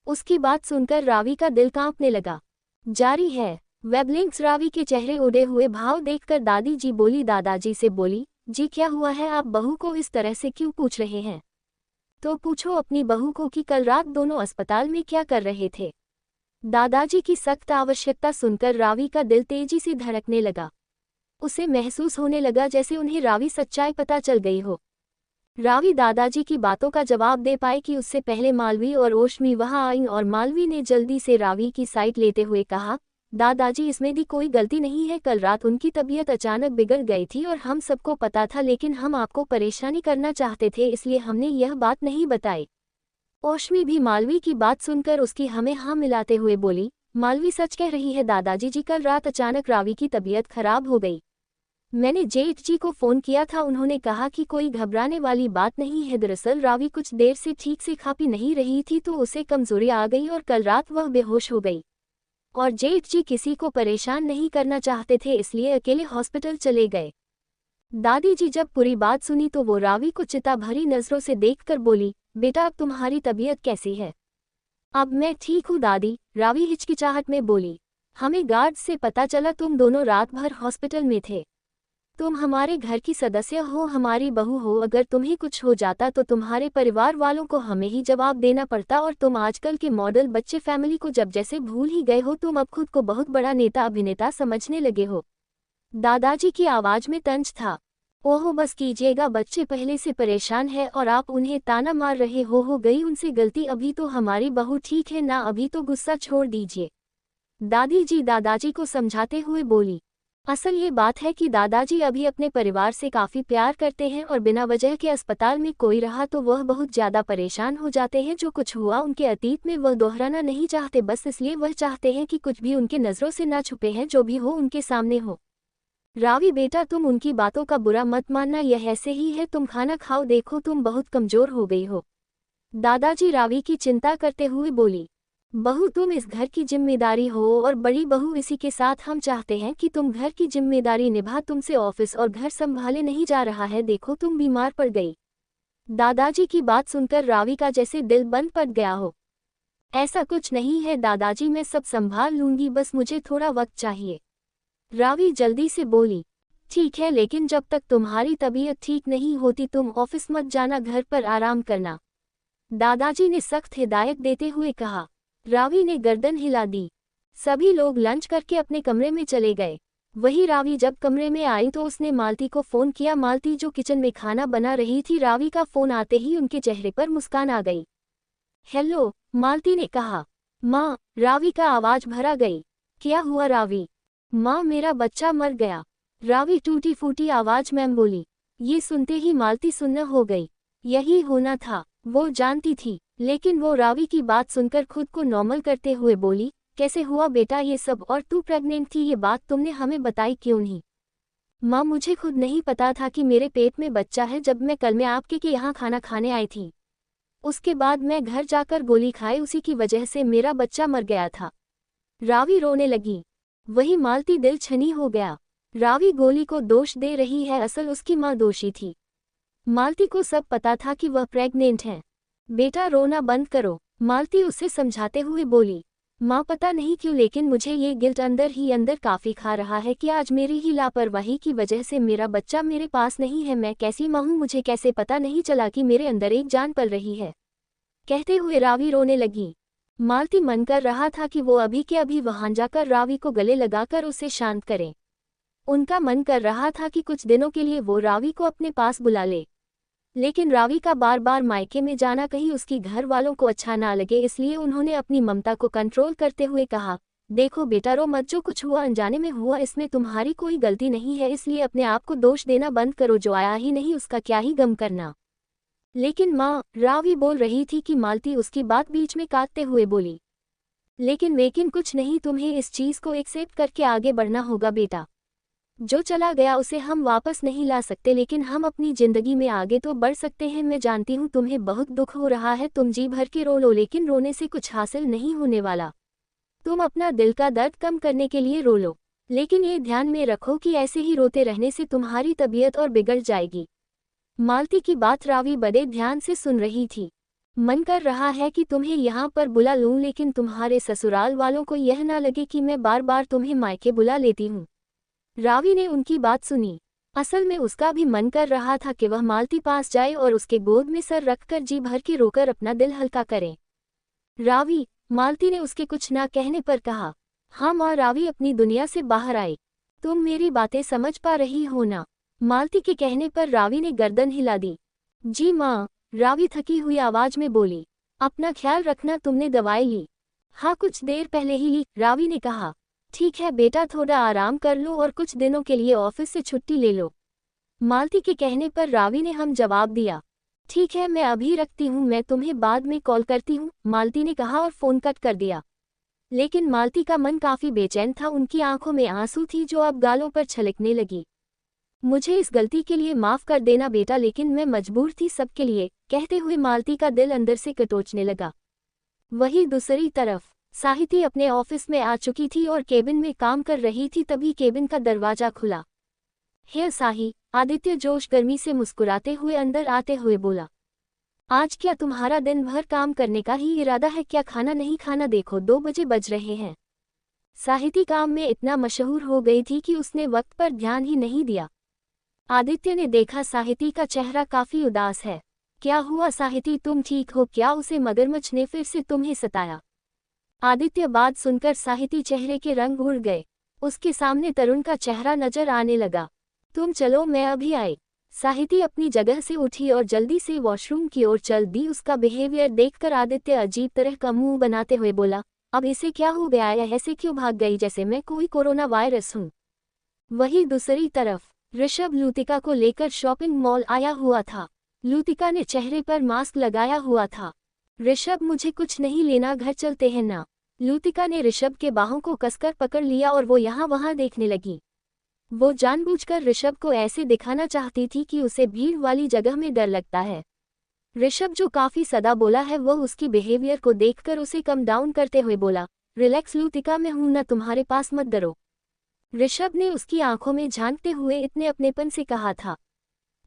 उसकी बात सुनकर रावी का दिल कांपने लगा। जारी है वेबलिंक्स। रावी के चेहरे उड़े हुए भाव देखकर दादी जी बोली। दादाजी से बोली, जी क्या हुआ है, आप बहू को इस तरह से क्यों पूछ रहे हैं? तो पूछो अपनी बहू को कि कल रात दोनों अस्पताल में क्या कर रहे थे। दादाजी की सख्त आवश्यकता सुनकर रावी का दिल तेजी से धड़कने लगा। उसे महसूस होने लगा जैसे उन्हें रावी सच्चाई पता चल गई हो। रावी दादाजी की बातों का जवाब दे पाए कि उससे पहले मालवी और ओशमी वहां आईं, और मालवी ने जल्दी से रावी की साइड लेते हुए कहा, दादाजी इसमें भी कोई गलती नहीं है, कल रात उनकी तबीयत अचानक बिगड़ गई थी और हम सबको पता था, लेकिन हम आपको परेशानी करना चाहते थे, इसलिए हमने यह बात नहीं बताई। ओशमी भी मालवी की बात सुनकर उसकी हमें हाँ मिलाते हुए बोली, मालवी सच कह रही है दादाजी जी, कल रात अचानक रावी की तबीयत खराब हो गई। मैंने जेठ जी को फ़ोन किया था, उन्होंने कहा कि कोई घबराने वाली बात नहीं है। दरअसल रावी कुछ देर से ठीक से खा पी नहीं रही थी तो उसे कमज़ोरी आ गई और कल रात वह बेहोश हो गई। और जेठ जी किसी को परेशान नहीं करना चाहते थे, इसलिए अकेले हॉस्पिटल चले गए। दादी जी जब पूरी बात सुनी तो वो रावी को चिता भरी नज़रों से देखकर बोली, बेटा अब तुम्हारी तबीयत कैसी है? अब मैं ठीक हूँ दादी, रावी हिचकिचाहट में बोली। हमें गार्ड से पता चला तुम दोनों रात भर हॉस्पिटल में थे। तुम हमारे घर की सदस्य हो, हमारी बहू हो, अगर तुम्हें कुछ हो जाता तो तुम्हारे परिवार वालों को हमें ही जवाब देना पड़ता। और तुम आजकल के मॉडल बच्चे फैमिली को जब जैसे भूल ही गए हो। तुम अब खुद को बहुत बड़ा नेता अभिनेता समझने लगे हो। दादाजी की आवाज में तंज था। ओहो बस कीजिएगा, बच्चे पहले से परेशान है और आप उन्हें ताना मार रहे हो गई उनसे गलती। अभी तो हमारी बहू ठीक है ना, अभी तो गुस्सा छोड़ दीजिए। दादी जी दादाजी को समझाते हुए बोली। असल ये बात है कि दादाजी अभी अपने परिवार से काफ़ी प्यार करते हैं और बिना वजह के अस्पताल में कोई रहा तो वह बहुत ज़्यादा परेशान हो जाते हैं। जो कुछ हुआ उनके अतीत में वह दोहराना नहीं चाहते, बस इसलिए वह चाहते हैं कि कुछ भी उनके नज़रों से ना छुपे हैं, जो भी हो उनके सामने हो। रावी बेटा तुम उनकी बातों का बुरा मत मानना, यह ऐसे ही है। तुम खाना खाओ, देखो तुम बहुत कमज़ोर हो गई हो। दादाजी रावी की चिंता करते हुए बोली। बहू तुम इस घर की जिम्मेदारी हो और बड़ी बहू, इसी के साथ हम चाहते हैं कि तुम घर की जिम्मेदारी निभा। तुमसे ऑफिस और घर संभाले नहीं जा रहा है, देखो तुम बीमार पड़ गई। दादाजी की बात सुनकर रावी का जैसे दिल बंद पड़ गया हो। ऐसा कुछ नहीं है दादाजी, मैं सब संभाल लूंगी, बस मुझे थोड़ा वक्त चाहिए। रावी जल्दी से बोली। ठीक है, लेकिन जब तक तुम्हारी तबीयत ठीक नहीं होती तुम ऑफिस मत जाना, घर पर आराम करना, दादाजी ने सख्त हिदायत देते हुए कहा। रावी ने गर्दन हिला दी। सभी लोग लंच करके अपने कमरे में चले गए। वही रावी जब कमरे में आई तो उसने मालती को फ़ोन किया। मालती जो किचन में खाना बना रही थी, रावी का फ़ोन आते ही उनके चेहरे पर मुस्कान आ गई। हेलो, मालती ने कहा। माँ, रावी का आवाज़ भरा गई। क्या हुआ रावी? माँ, मेरा बच्चा मर गया, रावी टूटी फूटी आवाज़ में बोली। ये सुनते ही मालती सुन्न हो गई। यही होना था, वो जानती थी, लेकिन वो रावी की बात सुनकर खुद को नॉर्मल करते हुए बोली, कैसे हुआ बेटा ये सब, और तू प्रेग्नेंट थी, ये बात तुमने हमें बताई क्यों नहीं? माँ, मुझे खुद नहीं पता था कि मेरे पेट में बच्चा है। जब मैं कल में आपके यहाँ खाना खाने आई थी, उसके बाद मैं घर जाकर गोली खाई, उसी की वजह से मेरा बच्चा मर गया था। रावी रोने लगी। वही मालती दिल छनी हो गया। रावी गोली को दोष दे रही है, असल उसकी माँ दोषी थी। मालती को सब पता था कि वह प्रेग्नेंट है। बेटा रोना बंद करो, मालती उसे समझाते हुए बोली। माँ, पता नहीं क्यों लेकिन मुझे ये गिल्ट अंदर ही अंदर काफ़ी खा रहा है कि आज मेरी ही लापरवाही की वजह से मेरा बच्चा मेरे पास नहीं है। मैं कैसी माँ हूँ, मुझे कैसे पता नहीं चला कि मेरे अंदर एक जान पल रही है। कहते हुए रावी रोने लगी। मालती मन कर रहा था कि वो अभी के अभी वहां जाकर रावी को गले लगाकर उसे शांत करें। उनका मन कर रहा था कि कुछ दिनों के लिए वो रावी को अपने पास बुला ले, लेकिन रावी का बार बार मायके में जाना कहीं उसकी घर वालों को अच्छा ना लगे, इसलिए उन्होंने अपनी ममता को कंट्रोल करते हुए कहा, देखो बेटा रो मत, जो कुछ हुआ अनजाने में हुआ, इसमें तुम्हारी कोई गलती नहीं है, इसलिए अपने आप को दोष देना बंद करो। जो आया ही नहीं उसका क्या ही गम करना। लेकिन माँ, रावी बोल रही थी कि मालती उसकी बात बीच में काटते हुए बोली। लेकिन कुछ नहीं, तुम्हें इस चीज़ को एक्सेप्ट करके आगे बढ़ना होगा बेटा। जो चला गया उसे हम वापस नहीं ला सकते, लेकिन हम अपनी जिंदगी में आगे तो बढ़ सकते हैं। मैं जानती हूँ तुम्हें बहुत दुख हो रहा है, तुम जी भर के रो लो, लेकिन रोने से कुछ हासिल नहीं होने वाला। तुम अपना दिल का दर्द कम करने के लिए रो लो, लेकिन ये ध्यान में रखो कि ऐसे ही रोते रहने से तुम्हारी तबीयत और बिगड़ जाएगी। मालती की बात रावी बड़े ध्यान से सुन रही थी। मन कर रहा है कि तुम्हें यहाँ पर बुला लूँ, लेकिन तुम्हारे ससुराल वालों को यह ना लगे कि मैं बार बार तुम्हें मायके बुला लेती हूँ। रावी ने उनकी बात सुनी। असल में उसका भी मन कर रहा था कि वह मालती पास जाए और उसके गोद में सर रखकर जी भर के रोकर अपना दिल हल्का करे। रावी, मालती ने उसके कुछ ना कहने पर कहा। हाँ माँ, रावी अपनी दुनिया से बाहर आई। तुम मेरी बातें समझ पा रही हो ना? मालती के कहने पर रावी ने गर्दन हिला दी। जी माँ, रावी थकी हुई आवाज में बोली। अपना ख्याल रखना, तुमने दवाई ली? हाँ, कुछ देर पहले ही ली, रावी ने कहा। ठीक है बेटा, थोड़ा आराम कर लो और कुछ दिनों के लिए ऑफिस से छुट्टी ले लो। मालती के कहने पर रावी ने हम जवाब दिया। ठीक है, मैं अभी रखती हूँ, मैं तुम्हें बाद में कॉल करती हूँ, मालती ने कहा और फ़ोन कट कर दिया। लेकिन मालती का मन काफ़ी बेचैन था, उनकी आंखों में आंसू थी जो अब गालों पर छलकने लगी। मुझे इस गलती के लिए माफ कर देना बेटा, लेकिन मैं मजबूर थी सबके लिए, कहते हुए मालती का दिल अंदर से कटोचने लगा। वहीं दूसरी तरफ साहिती अपने ऑफिस में आ चुकी थी और केबिन में काम कर रही थी। तभी केबिन का दरवाजा खुला। हे साही, आदित्य जोश गर्मी से मुस्कुराते हुए अंदर आते हुए बोला, आज क्या तुम्हारा दिन भर काम करने का ही इरादा है क्या? खाना नहीं खाना? देखो 2 बजे बज रहे हैं। साहिती काम में इतना मशहूर हो गई थी कि उसने वक्त पर ध्यान ही नहीं दिया। आदित्य ने देखा साहिती का चेहरा काफी उदास है। क्या हुआ साहिती, तुम ठीक हो क्या? उसे मगरमच्छ ने फिर से तुम्हें सताया? आदित्य बात सुनकर साहिती चेहरे के रंग उड़ गए। उसके सामने तरुण का चेहरा नजर आने लगा। तुम चलो, मैं अभी आई। साहिती अपनी जगह से उठी और जल्दी से वॉशरूम की ओर चल दी। उसका बिहेवियर देखकर आदित्य अजीब तरह का मुंह बनाते हुए बोला, अब इसे क्या हो गया है? ऐसे क्यों भाग गई जैसे मैं कोई कोरोना वायरस हूँ? वहीं दूसरी तरफ ऋषभ लूतिका को लेकर शॉपिंग मॉल आया हुआ था। लूतिका ने चेहरे पर मास्क लगाया हुआ था। ऋषभ, मुझे कुछ नहीं लेना, घर चलते हैं ना? लूतिका ने ऋषभ के बाहों को कसकर पकड़ लिया और वो यहाँ वहाँ देखने लगी। वो जानबूझकर ऋषभ को ऐसे दिखाना चाहती थी कि उसे भीड़ वाली जगह में डर लगता है। ऋषभ जो काफी सदा बोला है, वो उसकी बिहेवियर को देखकर उसे कम डाउन करते हुए बोला, रिलैक्स लूतिका, मैं हूं ना तुम्हारे पास, मत डरो। ऋषभ ने उसकी आंखों में झांकते हुए इतने अपनेपन से कहा था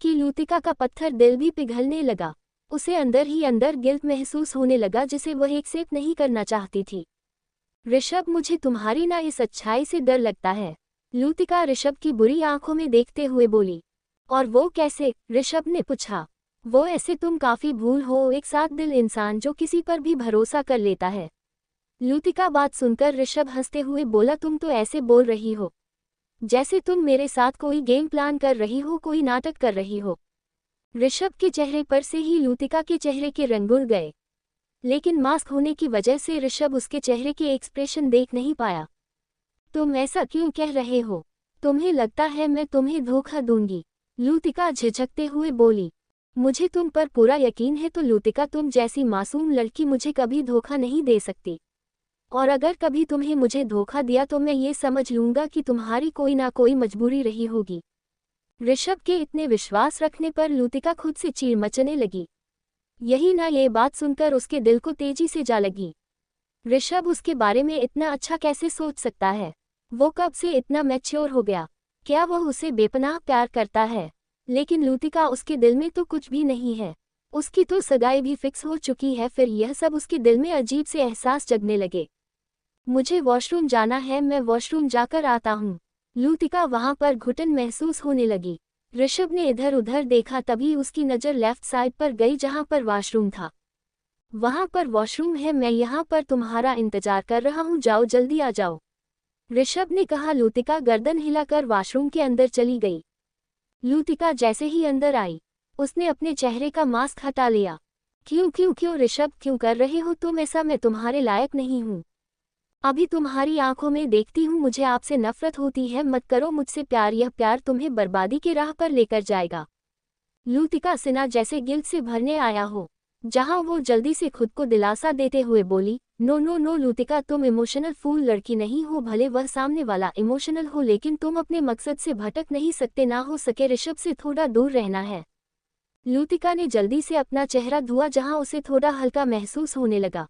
कि लूतिका का पत्थर दिल भी पिघलने लगा। उसे अंदर ही अंदर गिल्ट महसूस होने लगा जिसे वह एक्सेप्ट नहीं करना चाहती थी। ऋषभ, मुझे तुम्हारी ना इस अच्छाई से डर लगता है। लूतिका ऋषभ की बुरी आंखों में देखते हुए बोली। और वो कैसे? ऋषभ ने पूछा। वो ऐसे, तुम काफी भूल हो एक साथ दिल इंसान जो किसी पर भी भरोसा कर लेता है। लूतिका बात सुनकर ऋषभ हंसते हुए बोला, तुम तो ऐसे बोल रही हो जैसे तुम मेरे साथ कोई गेम प्लान कर रही हो, कोई नाटक कर रही हो। ऋषभ के चेहरे पर से ही लूतिका के चेहरे के रंग उड़ गए, लेकिन मास्क होने की वजह से ऋषभ उसके चेहरे के एक्सप्रेशन देख नहीं पाया। तुम ऐसा क्यों कह रहे हो? तुम्हें लगता है मैं तुम्हें धोखा दूंगी? लूतिका झिझकते हुए बोली। मुझे तुम पर पूरा यकीन है। तो लूतिका, तुम जैसी मासूम लड़की मुझे कभी धोखा नहीं दे सकती, और अगर कभी तुम्हें मुझे धोखा दिया तो मैं ये समझ लूंगा कि तुम्हारी कोई ना कोई मजबूरी रही होगी। ऋषभ के इतने विश्वास रखने पर लूतिका खुद से चीर मचने लगी। यही ना, ये बात सुनकर उसके दिल को तेजी से जा लगी। ऋषभ उसके बारे में इतना अच्छा कैसे सोच सकता है? वो कब से इतना मैच्योर हो गया? क्या वह उसे बेपनाह प्यार करता है? लेकिन लूतिका, उसके दिल में तो कुछ भी नहीं है। उसकी तो सगाई भी फिक्स हो चुकी है। फिर यह सब उसके दिल में अजीब से एहसास जगने लगे। मुझे वॉशरूम जाना है, मैं वॉशरूम जाकर आता हूँ। लूतिका वहां पर घुटन महसूस होने लगी। ऋषभ ने इधर उधर देखा, तभी उसकी नज़र लेफ्ट साइड पर गई जहां पर वॉशरूम था। वहां पर वॉशरूम है, मैं यहाँ पर तुम्हारा इंतजार कर रहा हूँ, जाओ जल्दी आ जाओ, ऋषभ ने कहा। लूतिका गर्दन हिलाकर वॉशरूम के अंदर चली गई। लूतिका जैसे ही अंदर आई, उसने अपने चेहरे का मास्क हटा लिया। क्यों क्यों क्यों ऋषभ, क्यों कर रहे हो तुम ऐसा? मैं तुम्हारे लायक नहीं हूँ। अभी तुम्हारी आंखों में देखती हूँ मुझे आपसे नफरत होती है। मत करो मुझसे प्यार, यह प्यार तुम्हें बर्बादी की राह पर लेकर जाएगा। लूतिका सिन्हा जैसे गिल्ट से भरने आया हो, जहां वो जल्दी से खुद को दिलासा देते हुए बोली, नो नो नो लूतिका, तुम इमोशनल फूल लड़की नहीं हो। भले वह सामने वाला इमोशनल हो, लेकिन तुम अपने मकसद से भटक नहीं सकते। ना हो सके ऋषभ से थोड़ा दूर रहना है। लूतिका ने जल्दी से अपना चेहरा धुआ, जहां उसे थोड़ा हल्का महसूस होने लगा।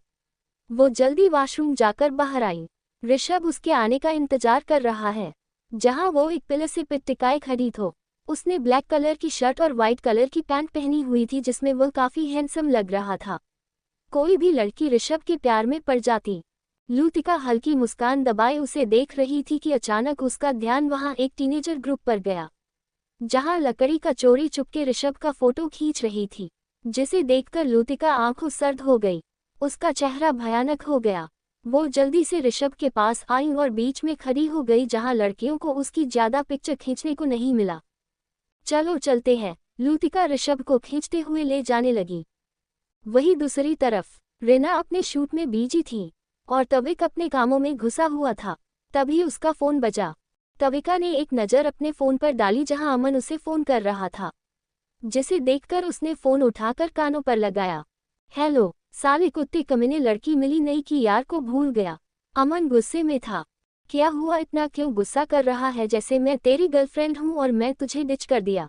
वो जल्दी वॉशरूम जाकर बाहर आई। ऋषभ उसके आने का इंतजार कर रहा है। जहां वो एक पिलर से टिकाए खड़ी थो। उसने ब्लैक कलर की शर्ट और वाइट कलर की पैंट पहनी हुई थी, जिसमें वह काफी हैंडसम लग रहा था। कोई भी लड़की ऋषभ के प्यार में पड़ जाती। लूतिका हल्की मुस्कान दबाए उसे देख रही थी कि अचानक उसका ध्यान वहां एक टीनेजर ग्रुप पर गया, जहां लकड़ी का चोरी चुपके ऋषभ का फोटो खींच रही थी, जिसे देखकर लूतिका आंखों सर्द हो गई। उसका चेहरा भयानक हो गया। वो जल्दी से ऋषभ के पास आई और बीच में खड़ी हो गई, जहां लड़कियों को उसकी ज्यादा पिक्चर खींचने को नहीं मिला। चलो चलते हैं, लूतिका ऋषभ को खींचते हुए ले जाने लगी। वहीं दूसरी तरफ रेना अपने शूट में बिजी थी और तविक अपने कामों में घुसा हुआ था। तभी उसका फोन बजा। तविका ने एक नज़र अपने फोन पर डाली, जहां अमन उसे फोन कर रहा था, जिसे देखकर उसने फोन उठाकर कानों पर लगाया। हेलो, साले कुत्ते कमीने, लड़की मिली नहीं कि यार को भूल गया। अमन गुस्से में था। क्या हुआ, इतना क्यों गुस्सा कर रहा है, जैसे मैं तेरी गर्लफ्रेंड हूँ और मैं तुझे डिच कर दिया।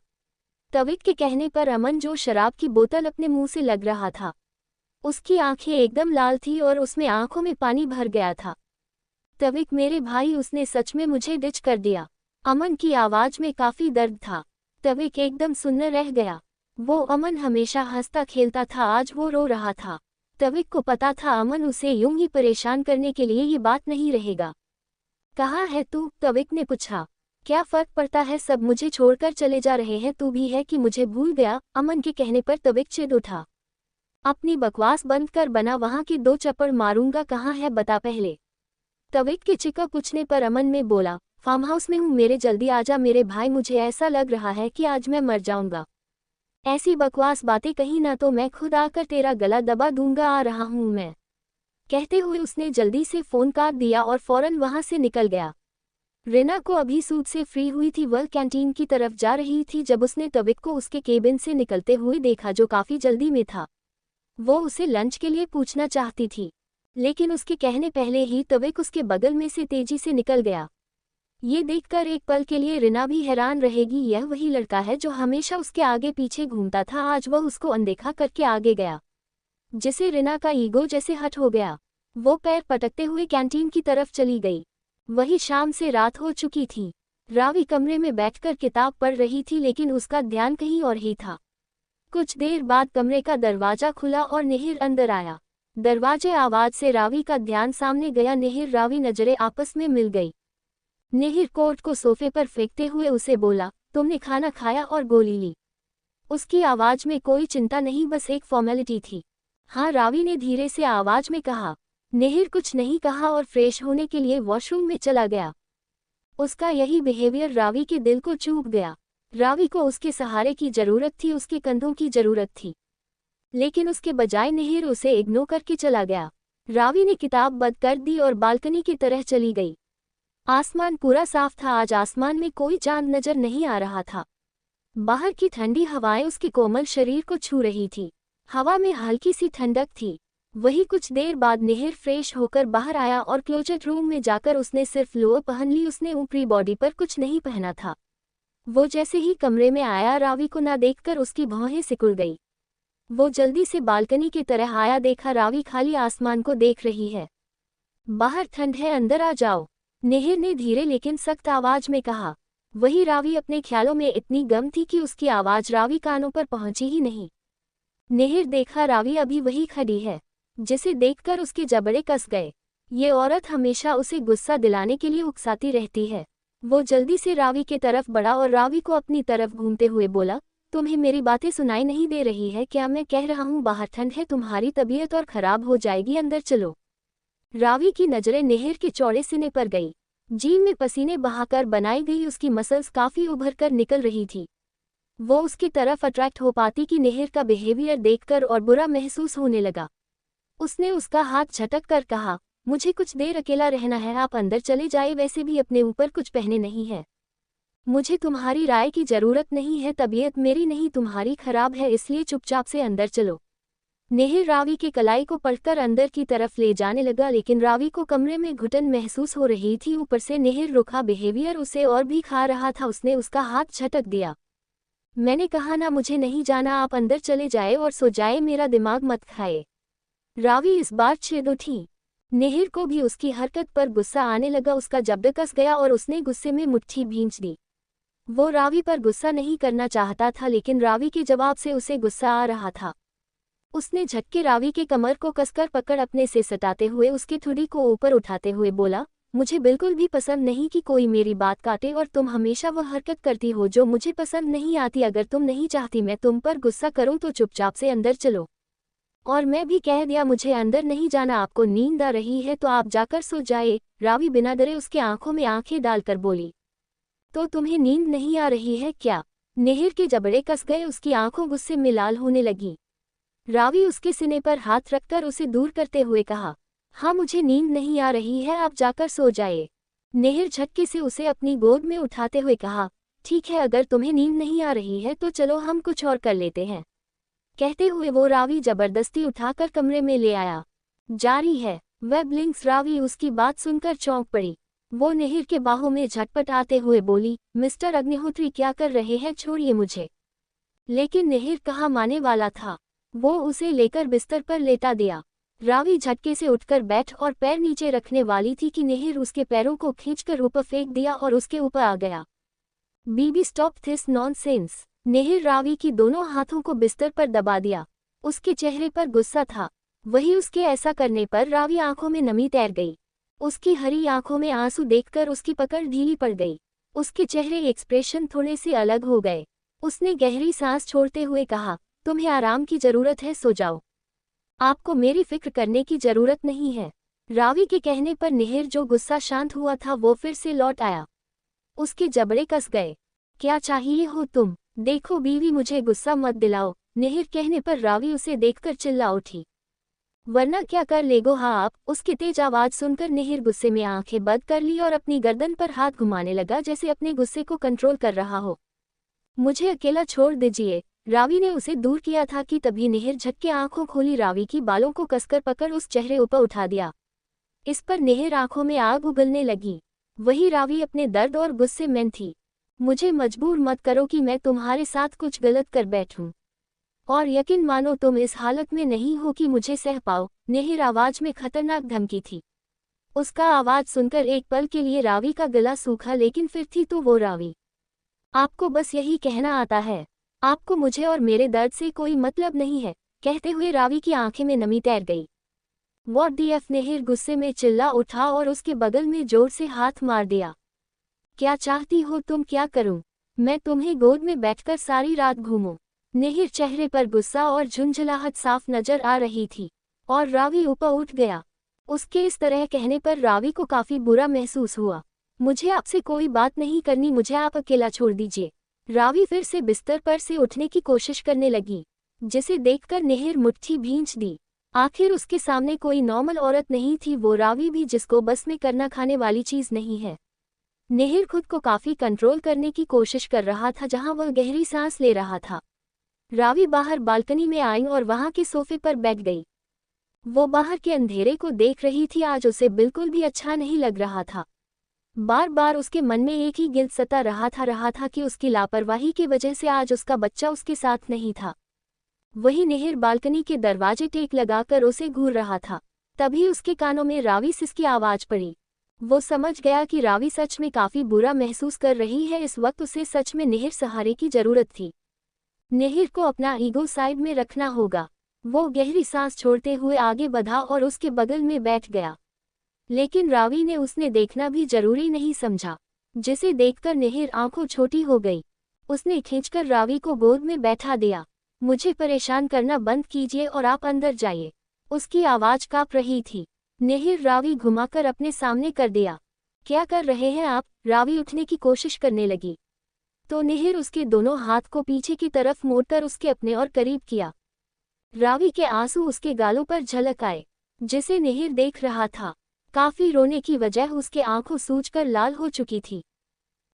तविक के कहने पर अमन, जो शराब की बोतल अपने मुंह से लग रहा था, उसकी आंखें एकदम लाल थी और उसमें आंखों में पानी भर गया था। तविक मेरे भाई, उसने सच में मुझे डिच कर दिया। अमन की आवाज में काफी दर्द था। तविक एकदम सुन्न रह गया। वो अमन हमेशा हंसता खेलता था, आज वो रो रहा था। तविक को पता था अमन उसे यूं ही परेशान करने के लिए ये बात नहीं रहेगा। कहाँ है तू? तविक ने पूछा। क्या फर्क पड़ता है, सब मुझे छोड़कर चले जा रहे हैं, तू भी है कि मुझे भूल गया? अमन के कहने पर तविक चिढ़ उठा। अपनी बकवास बंद कर, बना वहां की 2 चप्पड़ मारूंगा, कहाँ है बता पहले। तविक के चिका पूछने पर अमन में बोला, फार्म हाउस में हूँ, मेरे जल्दी आजा मेरे भाई, मुझे ऐसा लग रहा है कि आज मैं मर जाऊंगा। ऐसी बकवास बातें कही ना तो मैं खुद आकर तेरा गला दबा दूंगा, आ रहा हूँ मैं। कहते हुए उसने जल्दी से फोन काट दिया और फौरन वहां से निकल गया। रेना को अभी सूट से फ्री हुई थी, वह कैंटीन की तरफ जा रही थी जब उसने तविक को उसके केबिन से निकलते हुए देखा, जो काफी जल्दी में था। वो उसे लंच के लिए पूछना चाहती थी, लेकिन उसके कहने पहले ही तविक उसके बगल में से तेजी से निकल गया। ये देखकर एक पल के लिए रिना भी हैरान रहेगी, यह वही लड़का है जो हमेशा उसके आगे पीछे घूमता था, आज वह उसको अनदेखा करके आगे गया, जिसे रिना का ईगो जैसे हट हो गया। वो पैर पटकते हुए कैंटीन की तरफ चली गई। वही शाम से रात हो चुकी थी। रावी कमरे में बैठकर किताब पढ़ रही थी, लेकिन उसका ध्यान कहीं और ही था। कुछ देर बाद कमरे का दरवाजा खुला और निहिर अंदर आया। दरवाजे आवाज से रावी का ध्यान सामने गया। निहिर रावी नजरें आपस में मिल गई। निहिर कोट को सोफे पर फेंकते हुए उसे बोला, तुमने खाना खाया और गोली ली? उसकी आवाज में कोई चिंता नहीं, बस एक फॉर्मेलिटी थी। हाँ, रावी ने धीरे से आवाज में कहा। निहिर कुछ नहीं कहा और फ्रेश होने के लिए वॉशरूम में चला गया। उसका यही बिहेवियर रावी के दिल को चुभ गया। रावी को उसके सहारे की जरूरत थी, उसके कंधों की जरूरत थी, लेकिन उसके बजाय निहिर उसे इग्नोर करके चला गया। रावी ने किताब बंद कर दी और बालकनी की तरह चली गई। आसमान पूरा साफ था, आज आसमान में कोई चांद नजर नहीं आ रहा था। बाहर की ठंडी हवाएं उसके कोमल शरीर को छू रही थी। हवा में हल्की सी ठंडक थी। वही कुछ देर बाद निहिर फ्रेश होकर बाहर आया और क्लोजेट रूम में जाकर उसने सिर्फ लोअर पहन ली, उसने ऊपरी बॉडी पर कुछ नहीं पहना था। वो जैसे ही कमरे में आया, रावी को ना देखकर उसकी भौहें सिकुड़ गई। वो जल्दी से बालकनी की तरह आया, देखा रावी खाली आसमान को देख रही है। बाहर ठंड है, अंदर आ जाओ, निहिर ने धीरे लेकिन सख्त आवाज में कहा। वही रावी अपने ख्यालों में इतनी गम थी कि उसकी आवाज रावी कानों पर पहुंची ही नहीं। निहिर देखा, रावी अभी वही खड़ी है, जिसे देखकर उसके जबड़े कस गए। ये औरत हमेशा उसे गुस्सा दिलाने के लिए उकसाती रहती है। वो जल्दी से रावी के तरफ बढ़ा और रावी को अपनी तरफ घूमते हुए बोला, तुम्हें मेरी बातें सुनाई नहीं दे रही है क्या? मैं कह रहा हूँ बाहर ठंड है, तुम्हारी तबीयत और खराब हो जाएगी, अंदर चलो। रावी की नजरें निहिर के चौड़े सीने पर गई। जीभ में पसीने बहाकर बनाई गई उसकी मसल्स काफी उभर कर निकल रही थी। वो उसकी तरफ अट्रैक्ट हो पाती कि निहिर का बिहेवियर देखकर और बुरा महसूस होने लगा। उसने उसका हाथ झटक कर कहा, मुझे कुछ देर अकेला रहना है, आप अंदर चले जाए, वैसे भी अपने ऊपर कुछ पहने नहीं है। मुझे तुम्हारी राय की जरूरत नहीं है, तबीयत मेरी नहीं तुम्हारी खराब है, इसलिए चुपचाप से अंदर चलो। निहिर रावी के कलाई को पकड़कर अंदर की तरफ ले जाने लगा, लेकिन रावी को कमरे में घुटन महसूस हो रही थी। ऊपर से निहिर रुखा बिहेवियर उसे और भी खा रहा था। उसने उसका हाथ झटक दिया। मैंने कहा ना, मुझे नहीं जाना, आप अंदर चले जाए और सो जाए, मेरा दिमाग मत खाए। रावी इस बार चिढ़ उठी। निहिर को भी उसकी हरकत पर गुस्सा आने लगा। उसका जब्ड़ कस गया और उसने गुस्से में मुट्ठी भींच दी। वो रावी पर गुस्सा नहीं करना चाहता था, लेकिन रावी के जवाब से उसे गुस्सा आ रहा था। उसने झटके रावी के कमर को कसकर पकड़ अपने से सटाते हुए उसकी ठुड़ी को ऊपर उठाते हुए बोला, मुझे बिल्कुल भी पसंद नहीं कि कोई मेरी बात काटे, और तुम हमेशा वह हरकत करती हो जो मुझे पसंद नहीं आती। अगर तुम नहीं चाहती मैं तुम पर गुस्सा करूं तो चुपचाप से अंदर चलो। और मैं भी कह दिया, मुझे अंदर नहीं जाना, आपको नींद आ रही है तो आप जाकर सो जाए। रावी बिना डरे उसके आंखों में आंखें डालकर बोली, तो तुम्हें नींद नहीं आ रही है क्या? निहिर के जबड़े कस गए, उसकी आंखों गुस्से में लाल होने लगी। रावी उसके सीने पर हाथ रखकर उसे दूर करते हुए कहा, हाँ मुझे नींद नहीं आ रही है, आप जाकर सो जाए। निहिर झटके से उसे अपनी गोद में उठाते हुए कहा, ठीक है, अगर तुम्हें नींद नहीं आ रही है तो चलो हम कुछ और कर लेते हैं। कहते हुए वो रावी जबरदस्ती उठाकर कमरे में ले आया। जारी है वेब लिंक्स। रावी उसकी बात सुनकर चौंक पड़ी। वो नेहिर के बाहों में झटपट आते हुए बोली, मिस्टर अग्निहोत्री क्या कर रहे हैं, छोड़िए मुझे। लेकिन नेहिर कहाँ मानने वाला था। वो उसे लेकर बिस्तर पर लेटा दिया। रावी झटके से उठकर बैठ और पैर नीचे रखने वाली थी कि नेहिर उसके पैरों को खींचकर ऊपर फेंक दिया और उसके ऊपर आ गया। बीबी स्टॉप दिस नॉनसेंस। नेहिर रावी की दोनों हाथों को बिस्तर पर दबा दिया। उसके चेहरे पर गुस्सा था। वही उसके ऐसा करने पर रावी आंखों में नमी तैर गई। उसकी हरी आंखों में आंसू देखकर उसकी पकड़ ढीली पड़ गई। उसके चेहरे एक्सप्रेशन थोड़े से अलग हो गए। उसने गहरी सांस छोड़ते हुए कहा, तुम्हें आराम की जरूरत है, सो जाओ। आपको मेरी फिक्र करने की जरूरत नहीं है। रावी के कहने पर नेहिर जो गुस्सा शांत हुआ था वो फिर से लौट आया। उसके जबड़े कस गए। क्या चाहिए हो तुम? देखो बीवी, मुझे गुस्सा मत दिलाओ। नेहिर कहने पर रावी उसे देखकर चिल्ला उठी, वरना क्या कर लेगो हाँ आप। उसकी तेज आवाज सुनकर नेहिर गुस्से में आंखें बंद कर ली और अपनी गर्दन पर हाथ घुमाने लगा जैसे अपने गुस्से को कंट्रोल कर रहा हो। मुझे अकेला छोड़ दीजिए। रावी ने उसे दूर किया था कि तभी नेहिर झटके आंखों खोली, रावी की बालों को कसकर पकड़ उस चेहरे ऊपर उठा दिया। इस पर नेहिर आंखों में आग उगलने लगी। वही रावी अपने दर्द और गुस्से में थी। मुझे मजबूर मत करो कि मैं तुम्हारे साथ कुछ गलत कर बैठूं। और यकीन मानो तुम इस हालत में नहीं हो कि मुझे सह पाओ। नेहिर आवाज में खतरनाक धमकी थी। उसका आवाज सुनकर एक पल के लिए रावी का गला सूखा, लेकिन फिर थी तो वो रावी। आपको बस यही कहना आता है। आपको मुझे और मेरे दर्द से कोई मतलब नहीं है। कहते हुए रावी की आंखें में नमी तैर गई। व्हाट द एफ, नेहिर गुस्से में चिल्ला उठा और उसके बगल में जोर से हाथ मार दिया। क्या चाहती हो तुम, क्या करूं? मैं तुम्हें गोद में बैठकर सारी रात घूमूं? नेहिर चेहरे पर गुस्सा और झुंझलाहट साफ नजर आ रही थी और रावी ऊपर उठ गया। उसके इस तरह कहने पर रावी को काफी बुरा महसूस हुआ। मुझे आपसे कोई बात नहीं करनी, मुझे आप अकेला छोड़ दीजिए। रावी फिर से बिस्तर पर से उठने की कोशिश करने लगी, जिसे देखकर नेहिर मुट्ठी भींच दी। आखिर उसके सामने कोई नॉर्मल औरत नहीं थी, वो रावी भी, जिसको बस में करना खाने वाली चीज नहीं है। नेहिर खुद को काफी कंट्रोल करने की कोशिश कर रहा था, जहां वह गहरी सांस ले रहा था। रावी बाहर बालकनी में आई और वहां के सोफे पर बैठ गई। वो बाहर के अंधेरे को देख रही थी। आज उसे बिल्कुल भी अच्छा नहीं लग रहा था। बार बार उसके मन में एक ही गिल्ट सता रहा था कि उसकी लापरवाही की वजह से आज उसका बच्चा उसके साथ नहीं था। वही नेहिर बालकनी के दरवाजे टेक लगाकर उसे घूर रहा था। तभी उसके कानों में रावी सिसकी आवाज पड़ी। वो समझ गया कि रावी सच में काफी बुरा महसूस कर रही है। इस वक्त उसे सच में नेहिर सहारे की जरूरत थी। नेहिर को अपना ईगो साइड में रखना होगा। वो गहरी सांस छोड़ते हुए आगे बढ़ा और उसके बगल में बैठ गया। लेकिन रावी ने उसने देखना भी जरूरी नहीं समझा, जिसे देखकर नेहिर आंखों छोटी हो गई। उसने खींचकर रावी को गोद में बैठा दिया। मुझे परेशान करना बंद कीजिए और आप अंदर जाइए। उसकी आवाज कांप रही थी। नेहिर रावी घुमाकर अपने सामने कर दिया। क्या कर रहे हैं आप? रावी उठने की कोशिश करने लगी तो नेहिर उसके दोनों हाथ को पीछे की तरफ मोड़कर उसके अपने और करीब किया। रावी के आंसू उसके गालों पर झलक आए, जिसे नेहिर देख रहा था। काफी रोने की वजह उसके आंखों सूजकर लाल हो चुकी थी।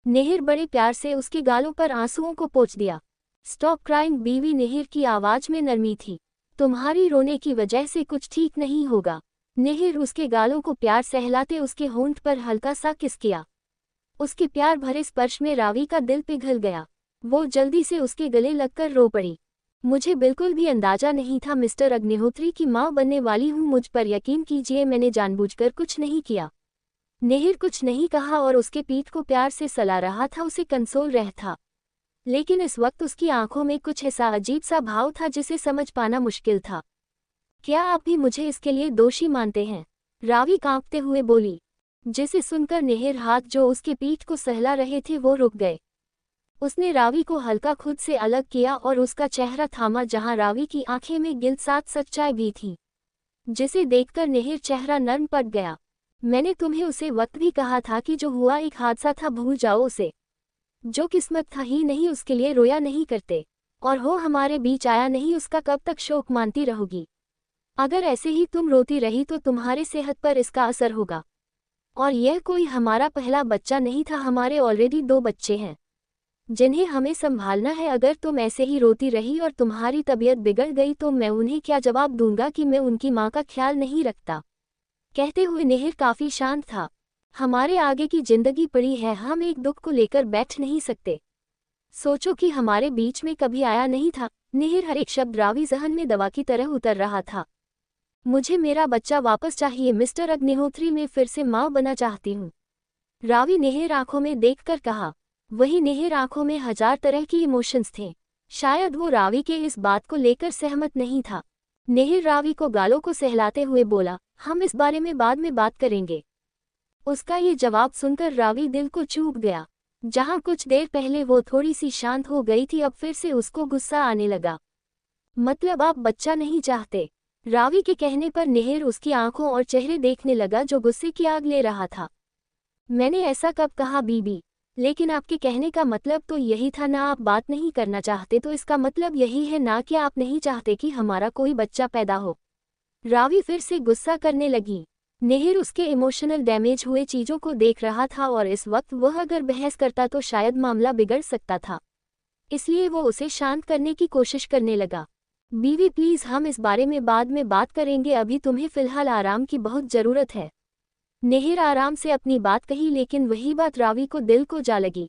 नेहिर बड़े प्यार से उसके गालों पर आंसुओं को पोंछ दिया। स्टॉप क्राइंग बीवी, नेहिर की आवाज में नरमी थी। तुम्हारी रोने की वजह से कुछ ठीक नहीं होगा। नेहिर उसके गालों को प्यार सहलाते उसके होंठ पर हल्का सा किस किया। उसके प्यार भरे स्पर्श में रावी का दिल पिघल गया। वो जल्दी से उसके गले लगकर रो पड़ी। मुझे बिल्कुल भी अंदाजा नहीं था मिस्टर अग्निहोत्री की मां बनने वाली हूं। मुझ पर यकीन कीजिए, मैंने जानबूझकर कुछ नहीं किया। नेहिर कुछ नहीं कहा और उसके पीठ को प्यार से सला रहा था, उसे कंसोल रहा था। लेकिन इस वक्त उसकी आंखों में कुछ ऐसा अजीब सा भाव था जिसे समझ पाना मुश्किल था। क्या आप भी मुझे इसके लिए दोषी मानते हैं? रावी कांपते हुए बोली, जिसे सुनकर नेहिर हाथ जो उसके पीठ को सहला रहे थे वो रुक गए। उसने रावी को हल्का खुद से अलग किया और उसका चेहरा थामा, जहां रावी की आंखें में गिल्ट साथ सच्चाई भी थी, जिसे देखकर नेहिर चेहरा नर्म पड़ गया। मैंने तुम्हें उसे वक्त भी कहा था कि जो हुआ एक हादसा था, भूल जाओ उसे। जो किस्मत था ही नहीं उसके लिए रोया नहीं करते, और हो हमारे बीच आया नहीं उसका कब तक शोक मानती रहोगी? अगर ऐसे ही तुम रोती रही तो तुम्हारे सेहत पर इसका असर होगा। और यह कोई हमारा पहला बच्चा नहीं था, हमारे ऑलरेडी 2 बच्चे हैं जिन्हें हमें संभालना है। अगर तुम ऐसे ही रोती रही और तुम्हारी तबीयत बिगड़ गई तो मैं उन्हें क्या जवाब दूंगा कि मैं उनकी माँ का ख्याल नहीं रखता? कहते हुए नेहिर काफी शांत था। हमारे आगे की जिंदगी पड़ी है, हम एक दुख को लेकर बैठ नहीं सकते। सोचो कि हमारे बीच में कभी आया नहीं था। नेहिर हर एक शब्द रावी जहन में दवा की तरह उतर रहा था। मुझे मेरा बच्चा वापस चाहिए मिस्टर अग्निहोत्री, मैं फिर से माँ बना चाहती हूँ। रावी नेहिर आंखों में देखकर कहा। वही नेहिर आंखों में हजार तरह की इमोशंस थे। शायद वो रावी के इस बात को लेकर सहमत नहीं था। नेहिर रावी को गालों को सहलाते हुए बोला, हम इस बारे में बाद में बात करेंगे। उसका ये जवाब सुनकर रावी दिल को चूभ गया। जहां कुछ देर पहले वो थोड़ी सी शांत हो गई थी, अब फिर से उसको गुस्सा आने लगा। मतलब आप बच्चा नहीं चाहते? रावी के कहने पर नेहिर उसकी आंखों और चेहरे देखने लगा जो गुस्से की आग ले रहा था। मैंने ऐसा कब कहा बीबी? लेकिन आपके कहने का मतलब तो यही था ना, आप बात नहीं करना चाहते तो इसका मतलब यही है ना कि आप नहीं चाहते कि हमारा कोई बच्चा पैदा हो। रावी फिर से गुस्सा करने लगी। नेहिर उसके इमोशनल डैमेज हुए चीज़ों को देख रहा था और इस वक्त वह अगर बहस करता तो शायद मामला बिगड़ सकता था। इसलिए वो उसे शांत करने की कोशिश करने लगा। बीवी प्लीज़, हम इस बारे में बाद में बात करेंगे, अभी तुम्हें फ़िलहाल आराम की बहुत ज़रूरत है। नेहिर आराम से अपनी बात कही, लेकिन वही बात रावी को दिल को जा लगी।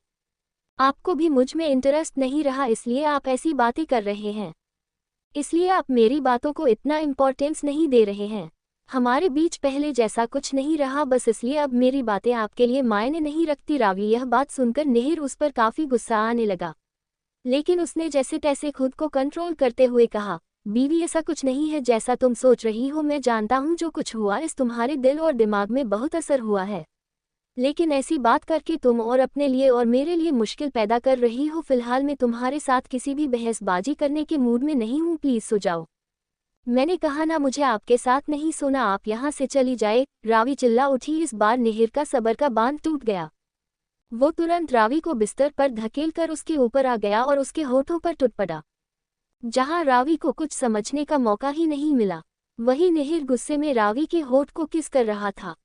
आपको भी मुझ में इंटरेस्ट नहीं रहा, इसलिए आप ऐसी बातें कर रहे हैं। इसलिए आप मेरी बातों को इतना इम्पोर्टेंस नहीं दे रहे हैं। हमारे बीच पहले जैसा कुछ नहीं रहा, बस इसलिए अब मेरी बातें आपके लिए मायने नहीं रखती। रावी यह बात सुनकर नेहिर उस पर काफ़ी गुस्सा आने लगा, लेकिन उसने जैसे तैसे खुद को कंट्रोल करते हुए कहा, बीवी ऐसा कुछ नहीं है जैसा तुम सोच रही हो। मैं जानता हूँ जो कुछ हुआ इस तुम्हारे दिल और दिमाग में बहुत असर हुआ है, लेकिन ऐसी बात करके तुम और अपने लिए और मेरे लिए मुश्किल पैदा कर रही हो। फिलहाल मैं तुम्हारे साथ किसी भी बहसबाजी करने के मूड में नहीं हूँ, प्लीज़ सो जाओ। मैंने कहा ना, मुझे आपके साथ नहीं सोना, आप यहाँ से चली जाए। रावी चिल्ला उठी। इस बार नेहिर का सब्र का बांध टूट गया। वो तुरंत रावी को बिस्तर पर धकेलकर उसके ऊपर आ गया और उसके होठों पर टूट पड़ा। जहां रावी को कुछ समझने का मौका ही नहीं मिला, वही नेहिर गुस्से में रावी के होठ को किस कर रहा था।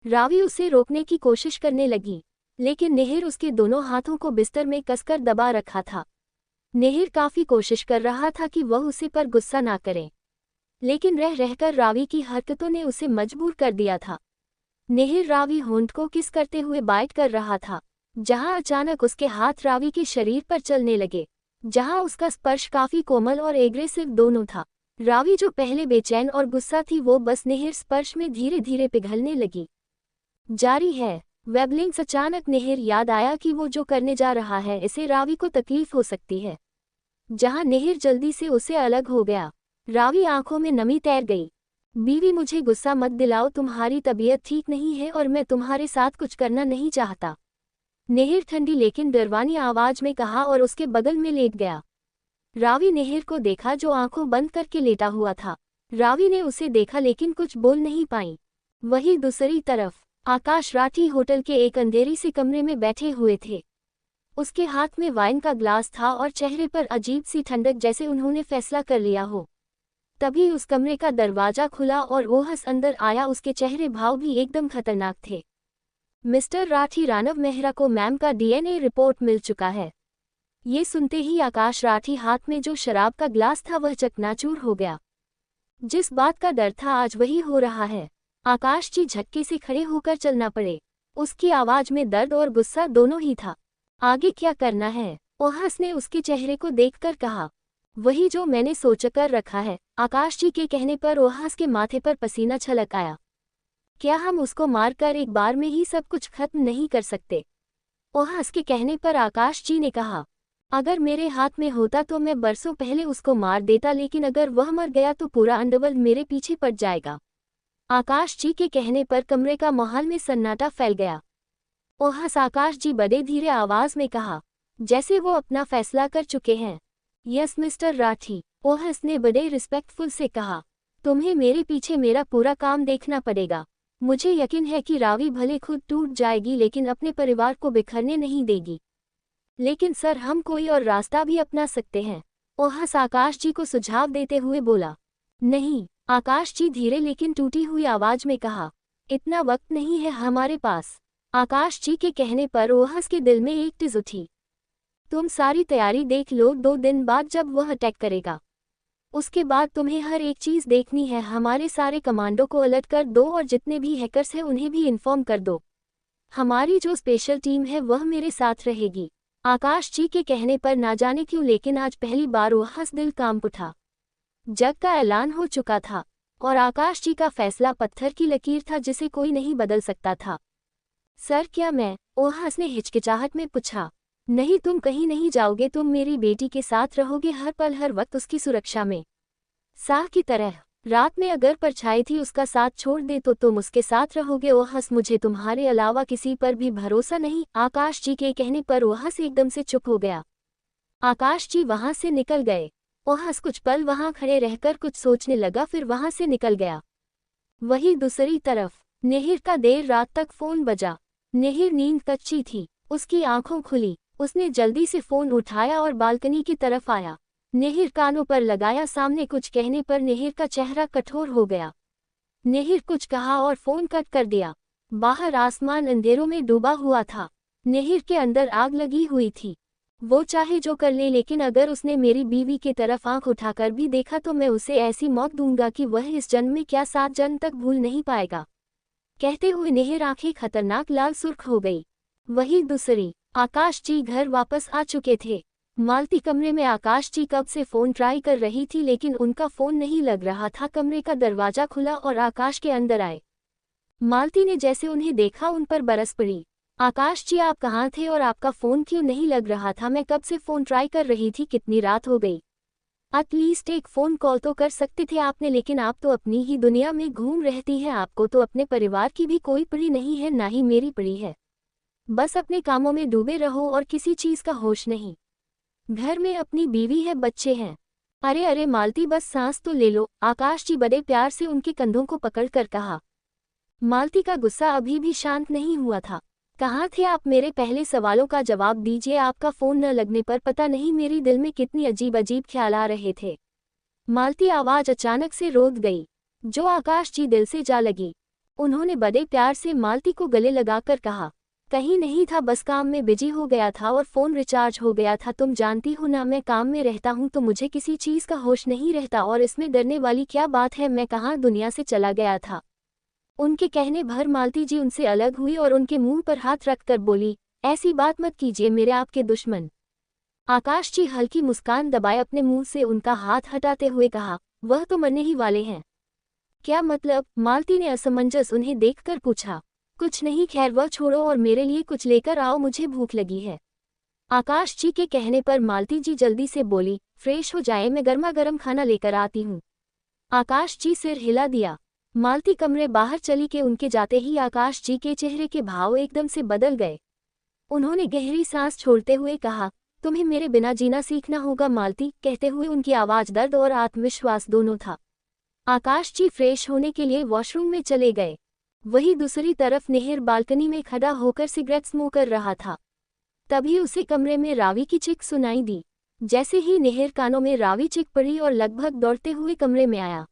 रावी उसे रोकने की कोशिश करने लगी, लेकिन नेहिर उसके दोनों हाथों को बिस्तर में कसकर दबा रखा था। नेहिर काफी कोशिश कर रहा था कि वह उसे पर गुस्सा ना करे, लेकिन रह रहकर रावी की हरकतों ने उसे मजबूर कर दिया था। नेहिर रावी होंठ को किस करते हुए बाइट कर रहा था, जहां अचानक उसके हाथ रावी के शरीर पर चलने लगे, जहां उसका स्पर्श काफी कोमल और एग्रेसिव दोनों था। रावी जो पहले बेचैन और गुस्सा थी, वो बस नेहिर स्पर्श में धीरे धीरे पिघलने लगी। जारी है वेबलिंग्स। अचानक नेहिर याद आया कि वो जो करने जा रहा है इसे रावी को तकलीफ हो सकती है। जहां नेहिर जल्दी से उसे अलग हो गया, रावी आंखों में नमी तैर गई। बीवी, मुझे गुस्सा मत दिलाओ, तुम्हारी तबीयत ठीक नहीं है और मैं तुम्हारे साथ कुछ करना नहीं चाहता। नेहिर ठंडी लेकिन डरवानी आवाज में कहा और उसके बगल में लेट गया। रावी नेहिर को देखा जो आंखों बंद करके लेटा हुआ था। रावी ने उसे देखा लेकिन कुछ बोल नहीं पाई। वहीं दूसरी तरफ आकाश राठी होटल के एक अंधेरी से कमरे में बैठे हुए थे। उसके हाथ में वाइन का ग्लास था और चेहरे पर अजीब सी ठंडक, जैसे उन्होंने फैसला कर लिया हो। तभी उस कमरे का दरवाजा खुला और ओहस अंदर आया। उसके चेहरे भाव भी एकदम खतरनाक थे। मिस्टर राठी, रानव मेहरा को मैम का डीएनए रिपोर्ट मिल चुका है। ये सुनते ही आकाश राठी हाथ में जो शराब का ग्लास था वह चकनाचूर हो गया। जिस बात का डर था आज वही हो रहा है। आकाश जी झटके से खड़े होकर चलना पड़े। उसकी आवाज में दर्द और गुस्सा दोनों ही था। आगे क्या करना है? ओहस ने उसके चेहरे को देखकर कहा। वही जो मैंने सोचकर रखा है। आकाश जी के कहने पर ओहस के माथे पर पसीना छलक आया। क्या हम उसको मारकर एक बार में ही सब कुछ खत्म नहीं कर सकते? ओहस के कहने पर आकाश जी ने कहा, अगर मेरे हाथ में होता तो मैं बरसों पहले उसको मार देता, लेकिन अगर वह मर गया तो पूरा अंडरवर्ल्ड मेरे पीछे पड़ जाएगा। आकाश जी के कहने पर कमरे का माहौल में सन्नाटा फैल गया। ओहस आकाश जी बड़े धीरे आवाज में कहा, जैसे वो अपना फैसला कर चुके हैं। यस मिस्टर राठी, ओहस ने बड़े रिस्पेक्टफुल से कहा। तुम्हें मेरे पीछे मेरा पूरा काम देखना पड़ेगा। मुझे यकीन है कि रावी भले खुद टूट जाएगी लेकिन अपने परिवार को बिखरने नहीं देगी। लेकिन सर, हम कोई और रास्ता भी अपना सकते हैं। ओहस आकाश जी को सुझाव देते हुए बोला। नहीं, आकाश जी धीरे लेकिन टूटी हुई आवाज में कहा, इतना वक्त नहीं है हमारे पास। आकाश जी के कहने पर ओहस के दिल में एक टिज उठी। तुम सारी तैयारी देख लो, 2 दिन बाद जब वह अटैक करेगा उसके बाद तुम्हें हर एक चीज देखनी है। हमारे सारे कमांडो को अलर्ट कर दो और जितने भी हैकर्स हैं उन्हें भी इन्फॉर्म कर दो। हमारी जो स्पेशल टीम है वह मेरे साथ रहेगी। आकाश जी के कहने पर ना जाने क्यों लेकिन आज पहली बार वह दिल कांप उठा। जग का ऐलान हो चुका था और आकाश जी का फैसला पत्थर की लकीर था जिसे कोई नहीं बदल सकता था। सर क्या मैं? ओहास ने हिचकिचाहट में पूछा। नहीं, तुम कहीं नहीं जाओगे, तुम मेरी बेटी के साथ रहोगे हर पल हर वक्त उसकी सुरक्षा में, साह की तरह। रात में अगर परछाई थी उसका साथ छोड़ दे तो तुम उसके साथ रहोगे। ओहस मुझे तुम्हारे अलावा किसी पर भी भरोसा नहीं। आकाश जी के कहने पर ओहस एकदम से चुप हो गया। आकाश जी वहां से निकल गए। ओहस कुछ पल वहां खड़े रहकर कुछ सोचने लगा, फिर वहां से निकल गया। वही दूसरी तरफ नेहिर का देर रात तक फोन बजा। नेहिर नींद कच्ची थी, उसकी आंखों खुली। उसने जल्दी से फोन उठाया और बालकनी की तरफ आया। नेहिर कानों पर लगाया। सामने कुछ कहने पर नेहिर का चेहरा कठोर हो गया। नेहिर कुछ कहा और फोन कट कर दिया। बाहर आसमान अंधेरों में डूबा हुआ था। नेहिर के अंदर आग लगी हुई थी। वो चाहे जो कर ले, लेकिन अगर उसने मेरी बीवी की तरफ आंख उठाकर भी देखा तो मैं उसे ऐसी मौत दूंगा कि वह इस जन्म में क्या 7 जन्म तक भूल नहीं पाएगा। कहते हुए नेहिर आंखें खतरनाक लाल सुर्ख हो गई। वही दूसरी आकाश जी घर वापस आ चुके थे। मालती कमरे में आकाश जी कब से फोन ट्राई कर रही थी लेकिन उनका फोन नहीं लग रहा था। कमरे का दरवाजा खुला और आकाश के अंदर आए। मालती ने जैसे उन्हें देखा उन पर बरस पड़ी। आकाश जी आप कहाँ थे और आपका फोन क्यों नहीं लग रहा था? मैं कब से फोन ट्राई कर रही थी, कितनी रात हो गई। एटलीस्ट एक फोन कॉल तो कर सकते थे आपने, लेकिन आप तो अपनी ही दुनिया में घूम रहती हैं। आपको तो अपने परिवार की भी कोई पड़ी नहीं है, ना ही मेरी पड़ी है। बस अपने कामों में डूबे रहो और किसी चीज का होश नहीं। घर में अपनी बीवी है, बच्चे हैं। अरे अरे मालती बस सांस तो ले लो, आकाश जी बड़े प्यार से उनके कंधों को पकड़कर कहा। मालती का गुस्सा अभी भी शांत नहीं हुआ था। कहाँ थे आप? मेरे पहले सवालों का जवाब दीजिए। आपका फोन न लगने पर पता नहीं मेरी दिल में कितनी अजीब अजीब ख्याल आ रहे थे। मालती आवाज अचानक से रोक गई, जो आकाश जी दिल से जा लगी। उन्होंने बड़े प्यार से मालती को गले लगाकर कहा, कहीं नहीं था, बस काम में बिजी हो गया था और फोन रिचार्ज हो गया था। तुम जानती हो ना, मैं काम में रहता हूँ तो मुझे किसी चीज का होश नहीं रहता, और इसमें डरने वाली क्या बात है? मैं कहाँ दुनिया से चला गया था। उनके कहने भर मालती जी उनसे अलग हुई और उनके मुंह पर हाथ रखकर बोली, ऐसी बात मत कीजिए, मेरे आपके दुश्मन। आकाश जी हल्की मुस्कान दबाए अपने मुंह से उनका हाथ हटाते हुए कहा, वह तो मरने ही वाले हैं। क्या मतलब? मालती ने असमंजस उन्हें देखकर पूछा। कुछ नहीं, खैर वह छोड़ो और मेरे लिए कुछ लेकर आओ, मुझे भूख लगी है। आकाश जी के कहने पर मालती जी जल्दी से बोली, फ्रेश हो जाए, मैं गर्मा गर्म खाना लेकर आती हूँ। आकाश जी सिर हिला दिया। मालती कमरे बाहर चली के उनके जाते ही आकाश जी के चेहरे के भाव एकदम से बदल गए। उन्होंने गहरी सांस छोड़ते हुए कहा, तुम्हें मेरे बिना जीना सीखना होगा मालती। कहते हुए उनकी आवाज दर्द और आत्मविश्वास दोनों था। आकाश जी फ्रेश होने के लिए वॉशरूम में चले गए। वही दूसरी तरफ नेहिर बालकनी में खड़ा होकर सिगरेट स्मोक कर रहा था। तभी उसे कमरे में रावी की चीख सुनाई दी। जैसे ही नेहिर कानों में रावी चीख पड़ी और लगभग दौड़ते हुए कमरे में आया।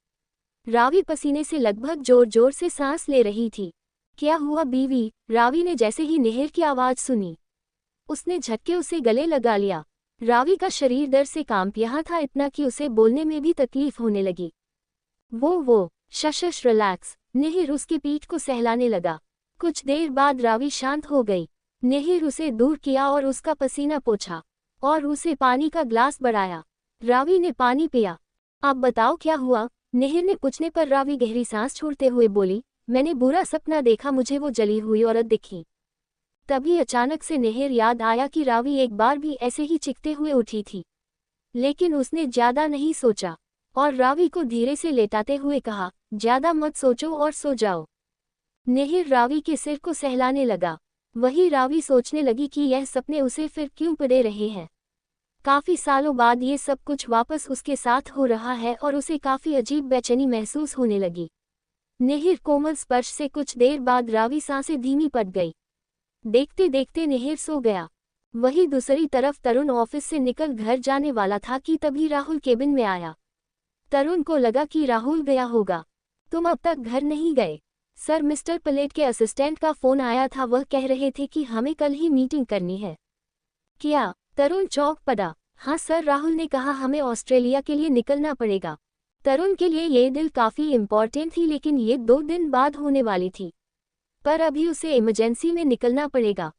रावी पसीने से लगभग जोर जोर से सांस ले रही थी। क्या हुआ बीवी? रावी ने जैसे ही नेहिर की आवाज सुनी, उसने झटके उसे गले लगा लिया। रावी का शरीर डर से कांप रहा था, इतना कि उसे बोलने में भी तकलीफ होने लगी। वो शश रिलैक्स। नेहिर उसकी पीठ को सहलाने लगा। कुछ देर बाद रावी शांत हो गई। नेहिर उसे दूर किया और उसका पसीना पोंछा और उसे पानी का ग्लास बढ़ाया। रावी ने पानी पिया। अब बताओ क्या हुआ? नेहिर ने पूछने पर रावी गहरी सांस छोड़ते हुए बोली, मैंने बुरा सपना देखा, मुझे वो जली हुई औरत दिखी। तभी अचानक से नेहिर याद आया कि रावी एक बार भी ऐसे ही चीखते हुए उठी थी। लेकिन उसने ज्यादा नहीं सोचा और रावी को धीरे से लेटाते हुए कहा, ज्यादा मत सोचो और सो जाओ। नेहिर रावी के सिर को सहलाने लगा। वही रावी सोचने लगी कि यह सपने उसे फिर क्यों पड़े रहे हैं। काफी सालों बाद ये सब कुछ वापस उसके साथ हो रहा है और उसे काफी अजीब बेचैनी महसूस होने लगी। नेहिर कोमल स्पर्श से कुछ देर बाद रावी सांसें धीमी पड़ गई। देखते देखते नेहिर सो गया। वही दूसरी तरफ तरुण ऑफिस से निकल घर जाने वाला था कि तभी राहुल केबिन में आया। तरुण को लगा कि राहुल गया होगा। तुम अब तक घर नहीं गए? सर, मिस्टर पलेट के असिस्टेंट का फोन आया था, वह कह रहे थे कि हमें कल ही मीटिंग करनी है। क्या? तरुण चौंक पड़ा। हाँ सर, राहुल ने कहा हमें ऑस्ट्रेलिया के लिए निकलना पड़ेगा। तरुण के लिए ये डील काफी इम्पोर्टेंट थी, लेकिन ये 2 दिन बाद होने वाली थी। पर अभी उसे इमरजेंसी में निकलना पड़ेगा।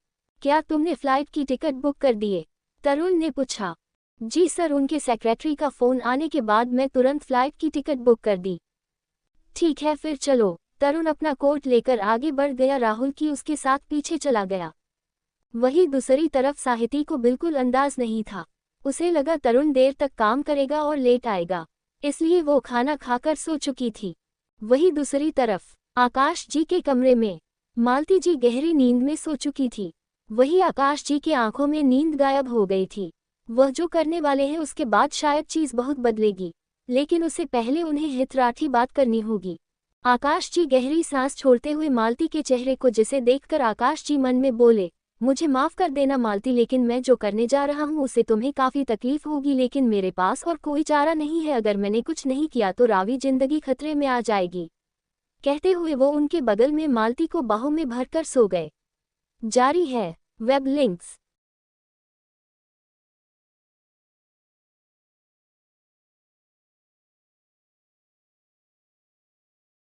क्या तुमने फ्लाइट की टिकट बुक कर दिए? तरुण ने पूछा। जी सर, उनके सेक्रेटरी का फ़ोन आने के बाद मैं तुरंत फ्लाइट की टिकट बुक कर दी। ठीक है फिर चलो। तरुण अपना कोट लेकर आगे बढ़ गया। राहुल की उसके साथ पीछे चला गया। वहीं दूसरी तरफ साहिती को बिल्कुल अंदाज नहीं था। उसे लगा तरुण देर तक काम करेगा और लेट आएगा, इसलिए वो खाना खाकर सो चुकी थी। वहीं दूसरी तरफ आकाश जी के कमरे में मालती जी गहरी नींद में सो चुकी थी। वहीं आकाश जी की आंखों में नींद गायब हो गई थी। वह जो करने वाले हैं उसके बाद शायद चीज बहुत बदलेगी, लेकिन उससे पहले उन्हें हितराठी बात करनी होगी। आकाश जी गहरी सांस छोड़ते हुए मालती के चेहरे को जिसे देखकर आकाश जी मन में बोले, मुझे माफ कर देना मालती, लेकिन मैं जो करने जा रहा हूँ उससे तुम्हें काफी तकलीफ होगी, लेकिन मेरे पास और कोई चारा नहीं है। अगर मैंने कुछ नहीं किया तो रावी जिंदगी खतरे में आ जाएगी। कहते हुए वो उनके बगल में मालती को बाहों में भरकर सो गए। जारी है। Web links.